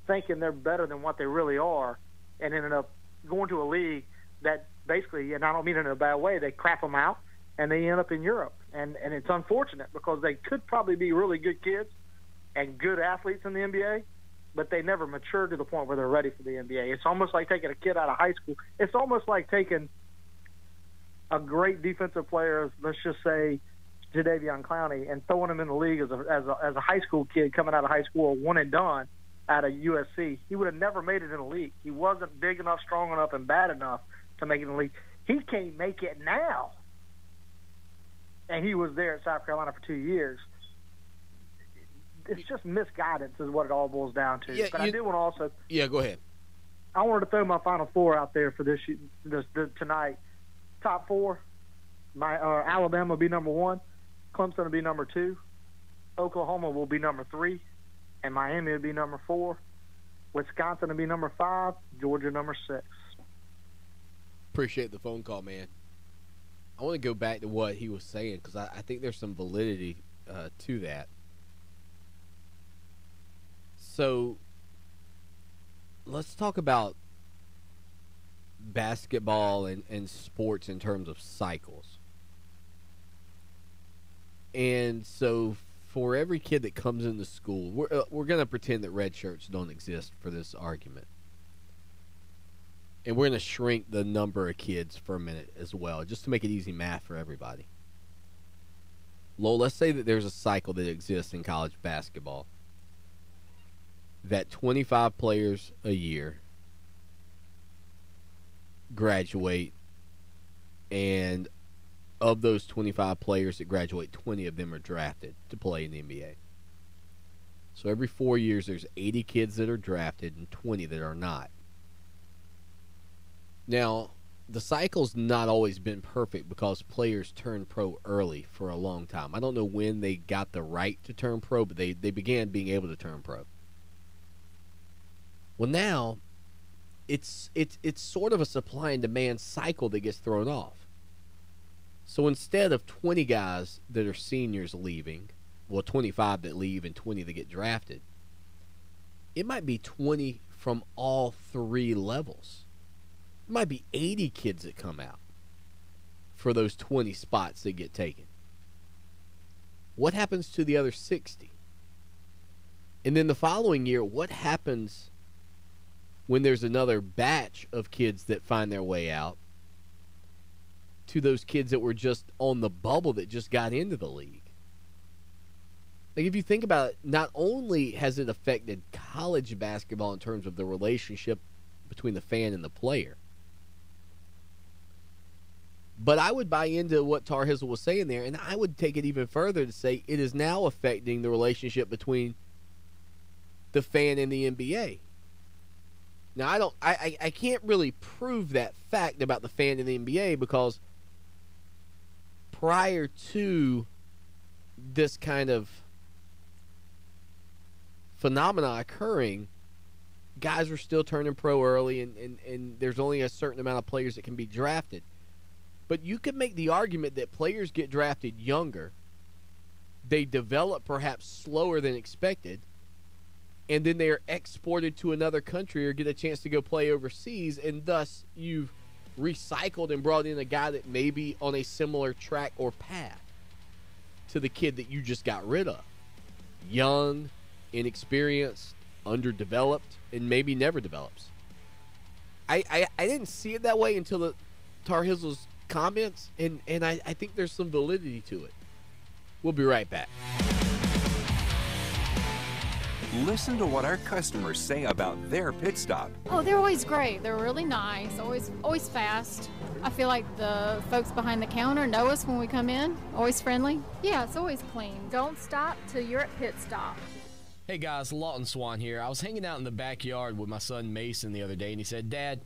thinking they're better than what they really are and ended up going to a league that basically, and I don't mean it in a bad way, they crap them out and they end up in Europe. And it's unfortunate because they could probably be really good kids and good athletes in the NBA, but they never mature to the point where they're ready for the NBA. It's almost like taking a kid out of high school. It's almost like taking a great defensive player, let's just say Jadeveon Clowney, and throwing him in the league as a high school kid coming out of high school, one and done out of USC, he would have never made it in the league. He wasn't big enough, strong enough, and bad enough to make it in the league. He can't make it now. And he was there at South Carolina for 2 years. It's just misguidance is what it all boils down to. Yeah, but I do want to also – Yeah, go ahead. I wanted to throw my Final Four out there for this tonight. Top four, Alabama will be number 1, Clemson will be number 2, Oklahoma will be number 3, and Miami will be number 4, Wisconsin will be number 5, Georgia number 6. Appreciate the phone call, man. I want to go back to what he was saying because I think there's some validity to that. So let's talk about basketball and sports in terms of cycles. And so for every kid that comes into school, we're going to pretend that red shirts don't exist for this argument. And we're going to shrink the number of kids for a minute as well, just to make it easy math for everybody. Lowell, let's say that there's a cycle that exists in college basketball. That 25 players a year graduate, and of those 25 players that graduate, 20 of them are drafted to play in the NBA. So every 4 years, there's 80 kids that are drafted and 20 that are not. Now, the cycle's not always been perfect because players turn pro early for a long time. I don't know when they got the right to turn pro, but they began being able to turn pro. Well, now, it's sort of a supply and demand cycle that gets thrown off. So instead of 20 guys that are seniors leaving, well, 25 that leave and 20 that get drafted, it might be 20 from all 3 levels. It might be 80 kids that come out for those 20 spots that get taken. What happens to the other 60? And then the following year, what happens when there's another batch of kids that find their way out to those kids that were just on the bubble that just got into the league? Like, if you think about it, not only has it affected college basketball in terms of the relationship between the fan and the player, but I would buy into what Tar Hizzle was saying there, and I would take it even further to say it is now affecting the relationship between the fan and the NBA. Now, I can't really prove that fact about the fan and the NBA because prior to this kind of phenomena occurring, guys were still turning pro early, and there's only a certain amount of players that can be drafted. But you could make the argument that players get drafted younger, they develop perhaps slower than expected, and then they are exported to another country or get a chance to go play overseas, and thus you've recycled and brought in a guy that may be on a similar track or path to the kid that you just got rid of. Young, inexperienced, underdeveloped, and maybe never develops. I didn't see it that way until the Tar Hizzle's comments, and I think there's some validity to it. We'll be right back. Listen to what our customers say about their pit stop. Oh, they're always great. They're really nice, always fast. I feel like the folks behind the counter know us when we come in, always friendly. Yeah, it's always clean. Don't stop till you're at pit stop. Hey guys, Lawton Swan here. I was hanging out in the backyard with my son Mason the other day, and he said, "Dad,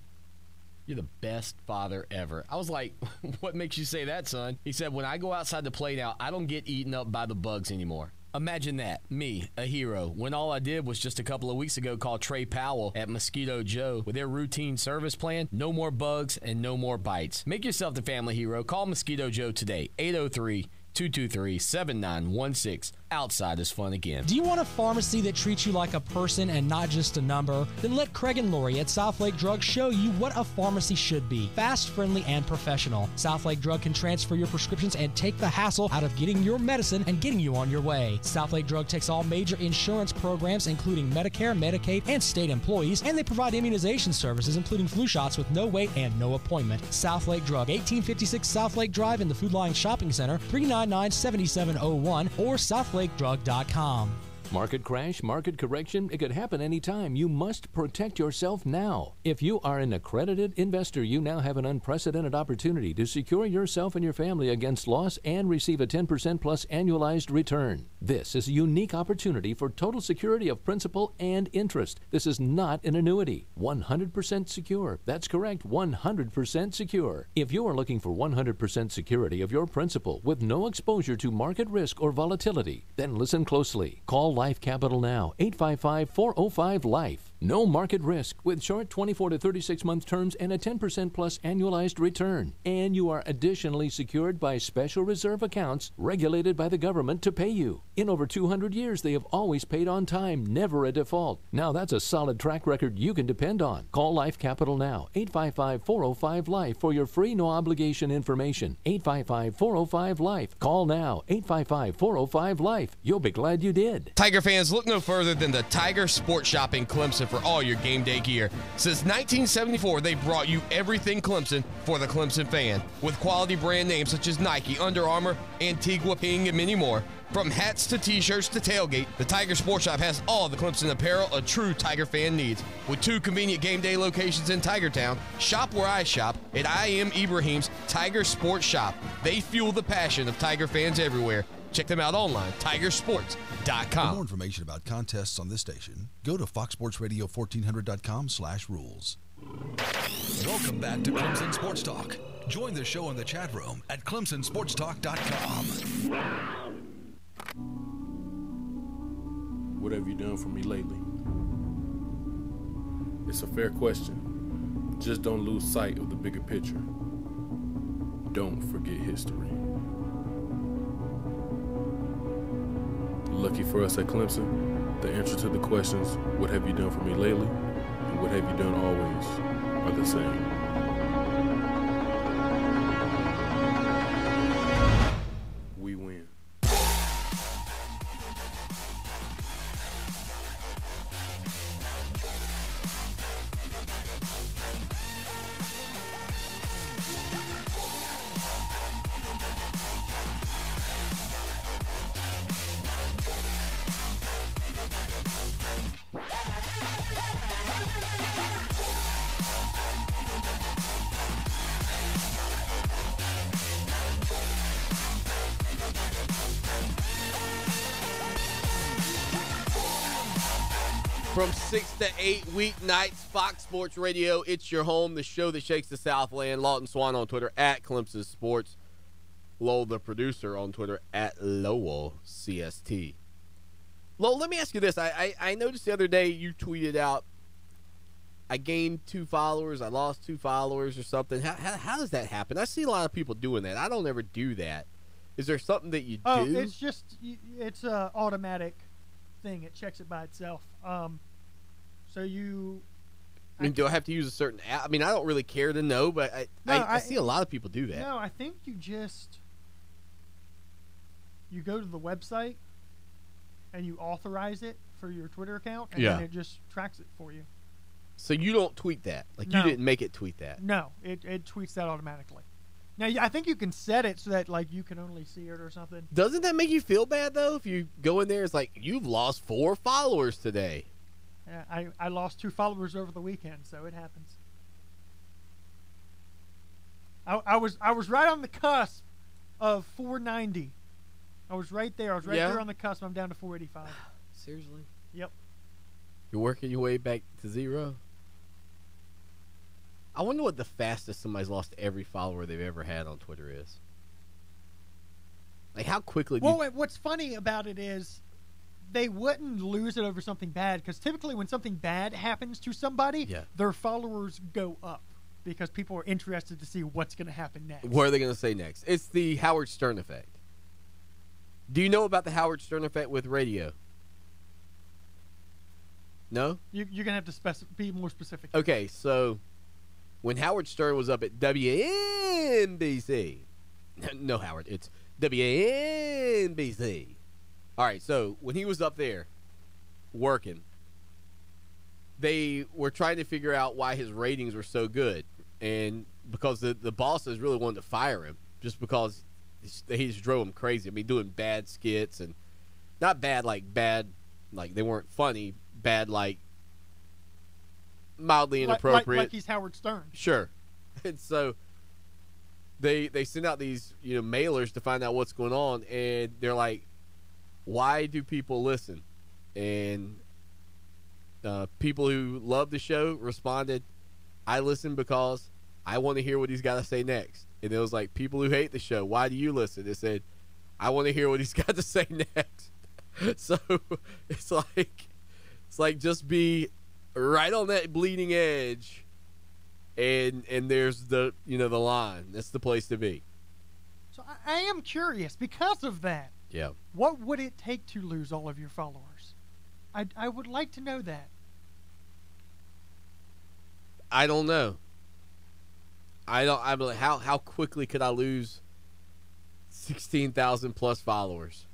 you're the best father ever." I was like, "What makes you say that, son?" He said, "When I go outside to play now, I don't get eaten up by the bugs anymore." Imagine that, me, a hero, when all I did was just a couple of weeks ago call Trey Powell at Mosquito Joe with their routine service plan. No more bugs and no more bites. Make yourself the family hero. Call Mosquito Joe today, 803 223-7916. Outside is fun again. Do you want a pharmacy that treats you like a person and not just a number? Then let Craig and Lori at Southlake Drug show you what a pharmacy should be. Fast, friendly, and professional. Southlake Drug can transfer your prescriptions and take the hassle out of getting your medicine and getting you on your way. Southlake Drug takes all major insurance programs, including Medicare, Medicaid, and state employees, and they provide immunization services, including flu shots with no wait and no appointment. Southlake Drug, 1856 Southlake Drive in the Food Line Shopping Center, 399-7701, or southlakedrug.com. Market crash, market correction, it could happen anytime. You must protect yourself now. If you are an accredited investor, you now have an unprecedented opportunity to secure yourself and your family against loss and receive a 10% plus annualized return. This is a unique opportunity for total security of principal and interest. This is not an annuity. 100% secure. That's correct, 100% secure. If you are looking for 100% security of your principal with no exposure to market risk or volatility, then listen closely. Call Life Capital now, 855-405-LIFE. No market risk with short 24 to 36 month terms and a 10% plus annualized return. And you are additionally secured by special reserve accounts regulated by the government to pay you. In over 200 years, they have always paid on time, never a default. Now that's a solid track record you can depend on. Call Life Capital now, 855-405-LIFE for your free no obligation information. 855-405-LIFE. Call now, 855-405-LIFE. You'll be glad you did. Tiger fans, look no further than the Tiger Sports Shop in Clemson for all your game day gear. Since 1974, they've brought you everything Clemson for the Clemson fan, with quality brand names such as Nike, Under Armour, Antigua, Ping, and many more. From hats to t-shirts to tailgate, the Tiger Sports Shop has all the Clemson apparel a true Tiger fan needs. With 2 convenient game day locations in Tigertown, shop where I shop at I Am Ibrahim's Tiger Sports Shop. They fuel the passion of Tiger fans everywhere. Check them out online, tigersports.com. For more information about contests on this station, go to foxsportsradio1400.com/rules. Welcome back to Clemson Sports Talk. Join the show in the chat room at clemsonsportstalk.com. What have you done for me lately? It's a fair question. Just don't lose sight of the bigger picture. Don't forget history. Lucky for us at Clemson, the answer to the questions, what have you done for me lately, and what have you done always, are the same. We win. From 6 to 8 weeknights, Fox Sports Radio, it's your home, the show that shakes the Southland. Lawton Swan on Twitter, at Clemson Sports. Lowell, the producer, on Twitter, at Lowell CST. Lowell, let me ask you this. I noticed the other day you tweeted out, I gained 2 followers, I lost 2 followers or something. How does that happen? I see a lot of people doing that. I don't ever do that. Is there something that you do? Oh, it's just, it's an automatic thing. It checks it by itself. So you... I mean, do I have to use a certain app? I mean, I don't really care to know, but I see a lot of people do that. No, I think you go to the website and you authorize it for your Twitter account, and then it just tracks it for you. So you don't tweet that? Like, No. you didn't make it tweet that? No, it tweets that automatically. Now, I think you can set it so that, like, you can only see it or something. Doesn't that make you feel bad, though? If you go in there, it's like, you've lost 4 followers today. Yeah, I lost 2 followers over the weekend, so it happens. I was right on the cusp of 490. I was right there. I was right there on the cusp. I'm down to 485. Seriously? Yep. You're working your way back to 0? I wonder what the fastest somebody's lost every follower they've ever had on Twitter is. Like, how quickly do you... What's funny about it is they wouldn't lose it over something bad, because typically when something bad happens to somebody, their followers go up because people are interested to see what's going to happen next. What are they going to say next? It's the Howard Stern effect. Do you know about the Howard Stern effect with radio? No? You're going to have to be more specific. Okay, so when Howard Stern was up at WNBC, no, Howard, it's WNBC. All right, so when he was up there working, they were trying to figure out why his ratings were so good. And because the bosses really wanted to fire him just because he just drove him crazy. I mean, doing bad skits, and not bad like they weren't funny, bad like mildly inappropriate. Like he's Howard Stern. Sure. And so they send out these mailers to find out what's going on, and they're like, why do people listen? And people who love the show responded, I listen because I want to hear what he's got to say next. And it was like, people who hate the show, why do you listen? They said, I want to hear what he's got to say next. So it's like just be right on that bleeding edge, and there's the the line. That's the place to be. So I am curious because of that. Yeah. What would it take to lose all of your followers? I would like to know that. I don't know. I'm like, how quickly could I lose 16,000 plus followers?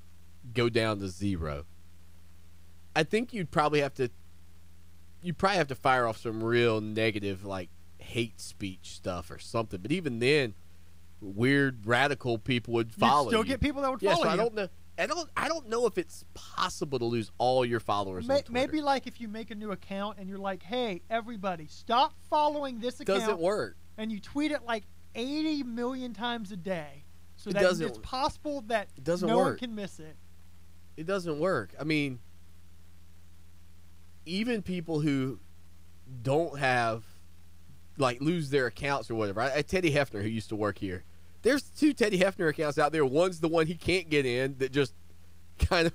Go down to 0. I think you'd probably have to fire off some real negative like hate speech stuff or something. But even then, weird radical people would follow. You'd still get people that would follow you. I don't know. I don't know if it's possible to lose all your followers on Twitter. Maybe like if you make a new account and you're like, hey, everybody, stop following this account. Doesn't work. And you tweet it like 80 million times a day so that it's possible that no one can miss it. It doesn't work. I mean, even people who don't have, like, lose their accounts or whatever. Teddy Hefner, who used to work here, there's 2 Teddy Hefner accounts out there. One's the one he can't get in that just kind of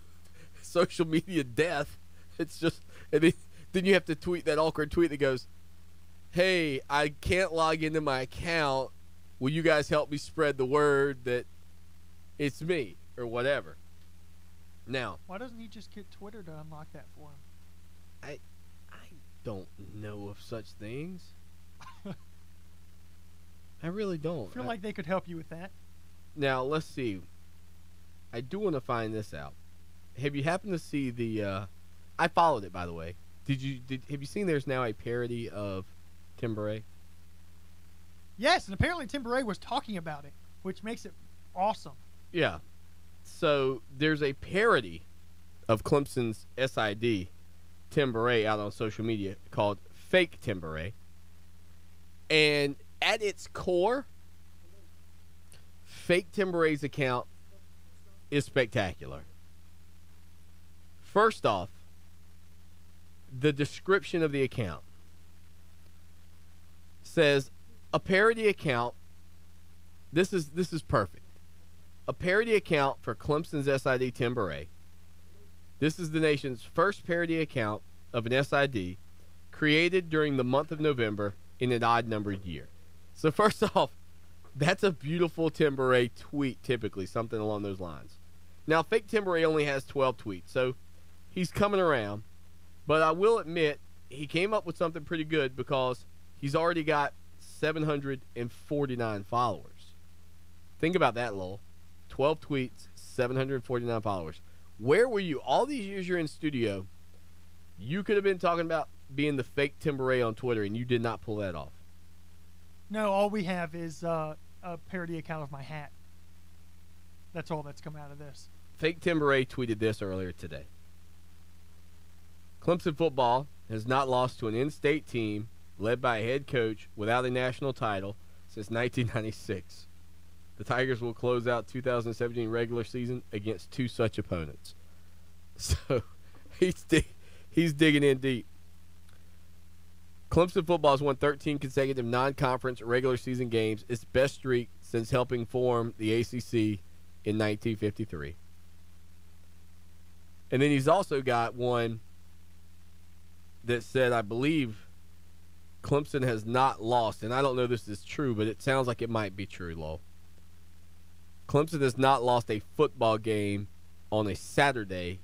social media death. It's just, and then you have to tweet that awkward tweet that goes, hey, I can't log into my account. Will you guys help me spread the word that it's me or whatever? Now, why doesn't he just get Twitter to unlock that for him? I don't know of such things. I really don't. I feel like they could help you with that. Now, let's see. I do want to find this out. Have you happened to see the I followed it, by the way. Have you seen there's now a parody of Tim Beret? Yes, and apparently Tim Beret was talking about it, which makes it awesome. Yeah. So there's a parody of Clemson's SID, Tim Beret, out on social media called Fake Tim Beret. And at its core, Fake Tim Beret's account is spectacular. First off, the description of the account says a parody account. This is perfect. A parody account for Clemson's SID Tim Beret. This is the nation's first parody account of an SID created during the month of November in an odd-numbered year. So first off, that's a beautiful Tim Beret tweet, typically, something along those lines. Now, Fake Tim Beret only has 12 tweets, so he's coming around. But I will admit, he came up with something pretty good because he's already got 749 followers. Think about that, Lowell. 12 tweets, 749 followers. Where were you? All these years you're in studio, you could have been talking about being the fake Tim Beret on Twitter, and you did not pull that off. No, all we have is a parody account of my hat. That's all that's come out of this. Fake Tim Beret tweeted this earlier today. Clemson football has not lost to an in-state team led by a head coach without a national title since 1996. The Tigers will close out 2017 regular season against 2 such opponents. So he's digging in deep. Clemson football has won 13 consecutive non-conference regular season games, its best streak since helping form the ACC in 1953. And then he's also got one that said, I believe Clemson has not lost, and I don't know if this is true, but it sounds like it might be true, Lowell. Clemson has not lost a football game on a Saturday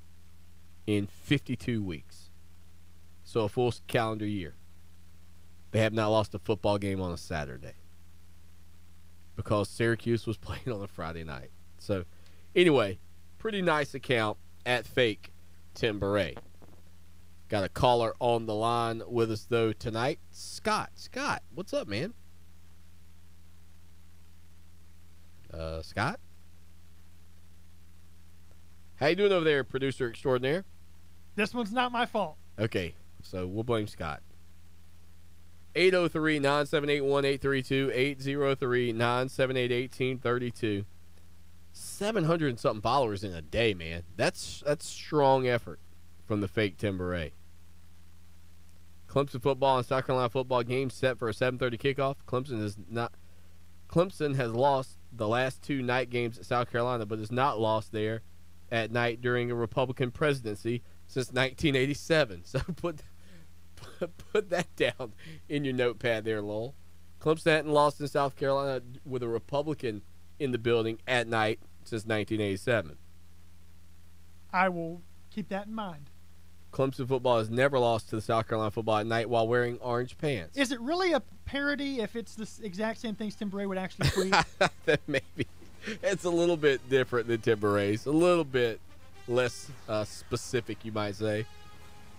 in 52 weeks. So a full calendar year. They have not lost a football game on a Saturday because Syracuse was playing on a Friday night. So anyway, pretty nice account at Fake Tim Beret. Got a caller on the line with us, though, tonight. Scott, what's up, man? Scott? How you doing over there, producer extraordinaire? This one's not my fault. Okay, so we'll blame Scott. 803-978-1832, 803-978-1832. 700 and something followers in a day, man. That's strong effort from the Fake Tim Beret. Clemson football and South Carolina football game set for a 7:30 kickoff. Clemson has lost the last two night games at South Carolina, but has not lost there at night during a Republican presidency since 1987. So put that down in your notepad there, Lowell. Clemson hadn't lost in South Carolina with a Republican in the building at night since 1987. I will keep that in mind. Clemson football has never lost to the South Carolina football at night while wearing orange pants. Is it really a parody if it's the exact same things Tim Beret would actually tweet? Maybe. It's a little bit different than Tim Beret's. A little bit less specific, you might say.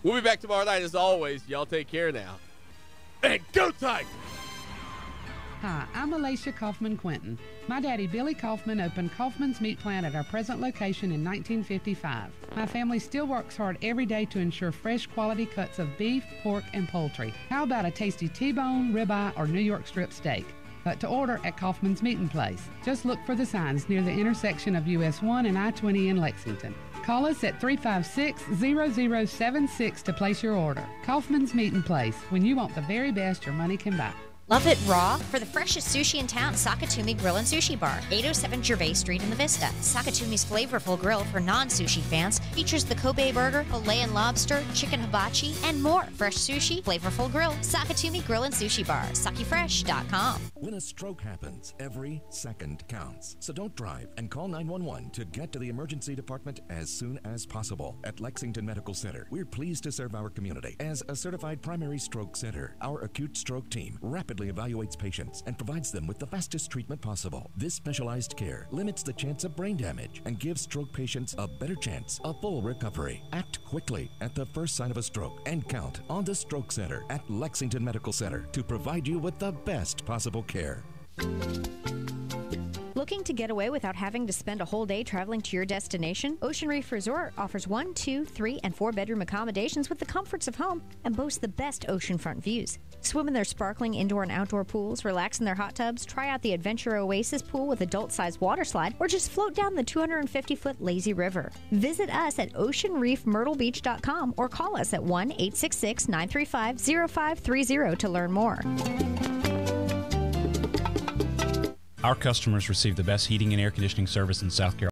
We'll be back tomorrow night as always. Y'all take care now. And go Tigers! Hi, I'm Alicia Kaufman-Quinton. My daddy, Billy Kaufman, opened Kaufman's Meat Plant at our present location in 1955. My family still works hard every day to ensure fresh quality cuts of beef, pork, and poultry. How about a tasty T-bone, ribeye, or New York strip steak? But to order at Kaufman's Meat Place. Just look for the signs near the intersection of US 1 and I-20 in Lexington. Call us at 356-0076 to place your order. Kaufman's Meat Place, when you want the very best your money can buy. Love it raw? For the freshest sushi in town, Sakatumi Grill and Sushi Bar, 807 Gervais Street in the Vista. Sakatumi's flavorful grill for non-sushi fans features the Kobe burger, filet and lobster, chicken hibachi, and more. Fresh sushi, flavorful grill, Sakatumi Grill and Sushi Bar, sakifresh.com. When a stroke happens, every second counts. So don't drive and call 911 to get to the emergency department as soon as possible. At Lexington Medical Center, we're pleased to serve our community. As a certified primary stroke center, our acute stroke team rapidly evaluates patients and provides them with the fastest treatment possible. This specialized care limits the chance of brain damage and gives stroke patients a better chance of full recovery. Act quickly at the first sign of a stroke and count on the Stroke Center at Lexington Medical Center to provide you with the best possible care. Looking to get away without having to spend a whole day traveling to your destination? Ocean Reef Resort offers 1, 2, 3, and 4-bedroom accommodations with the comforts of home and boasts the best oceanfront views. Swim in their sparkling indoor and outdoor pools, relax in their hot tubs, try out the Adventure Oasis pool with adult-sized water slide, or just float down the 250-foot lazy river. Visit us at oceanreefmyrtlebeach.com or call us at 1-866-935-0530 to learn more. Our customers receive the best heating and air conditioning service in South Carolina.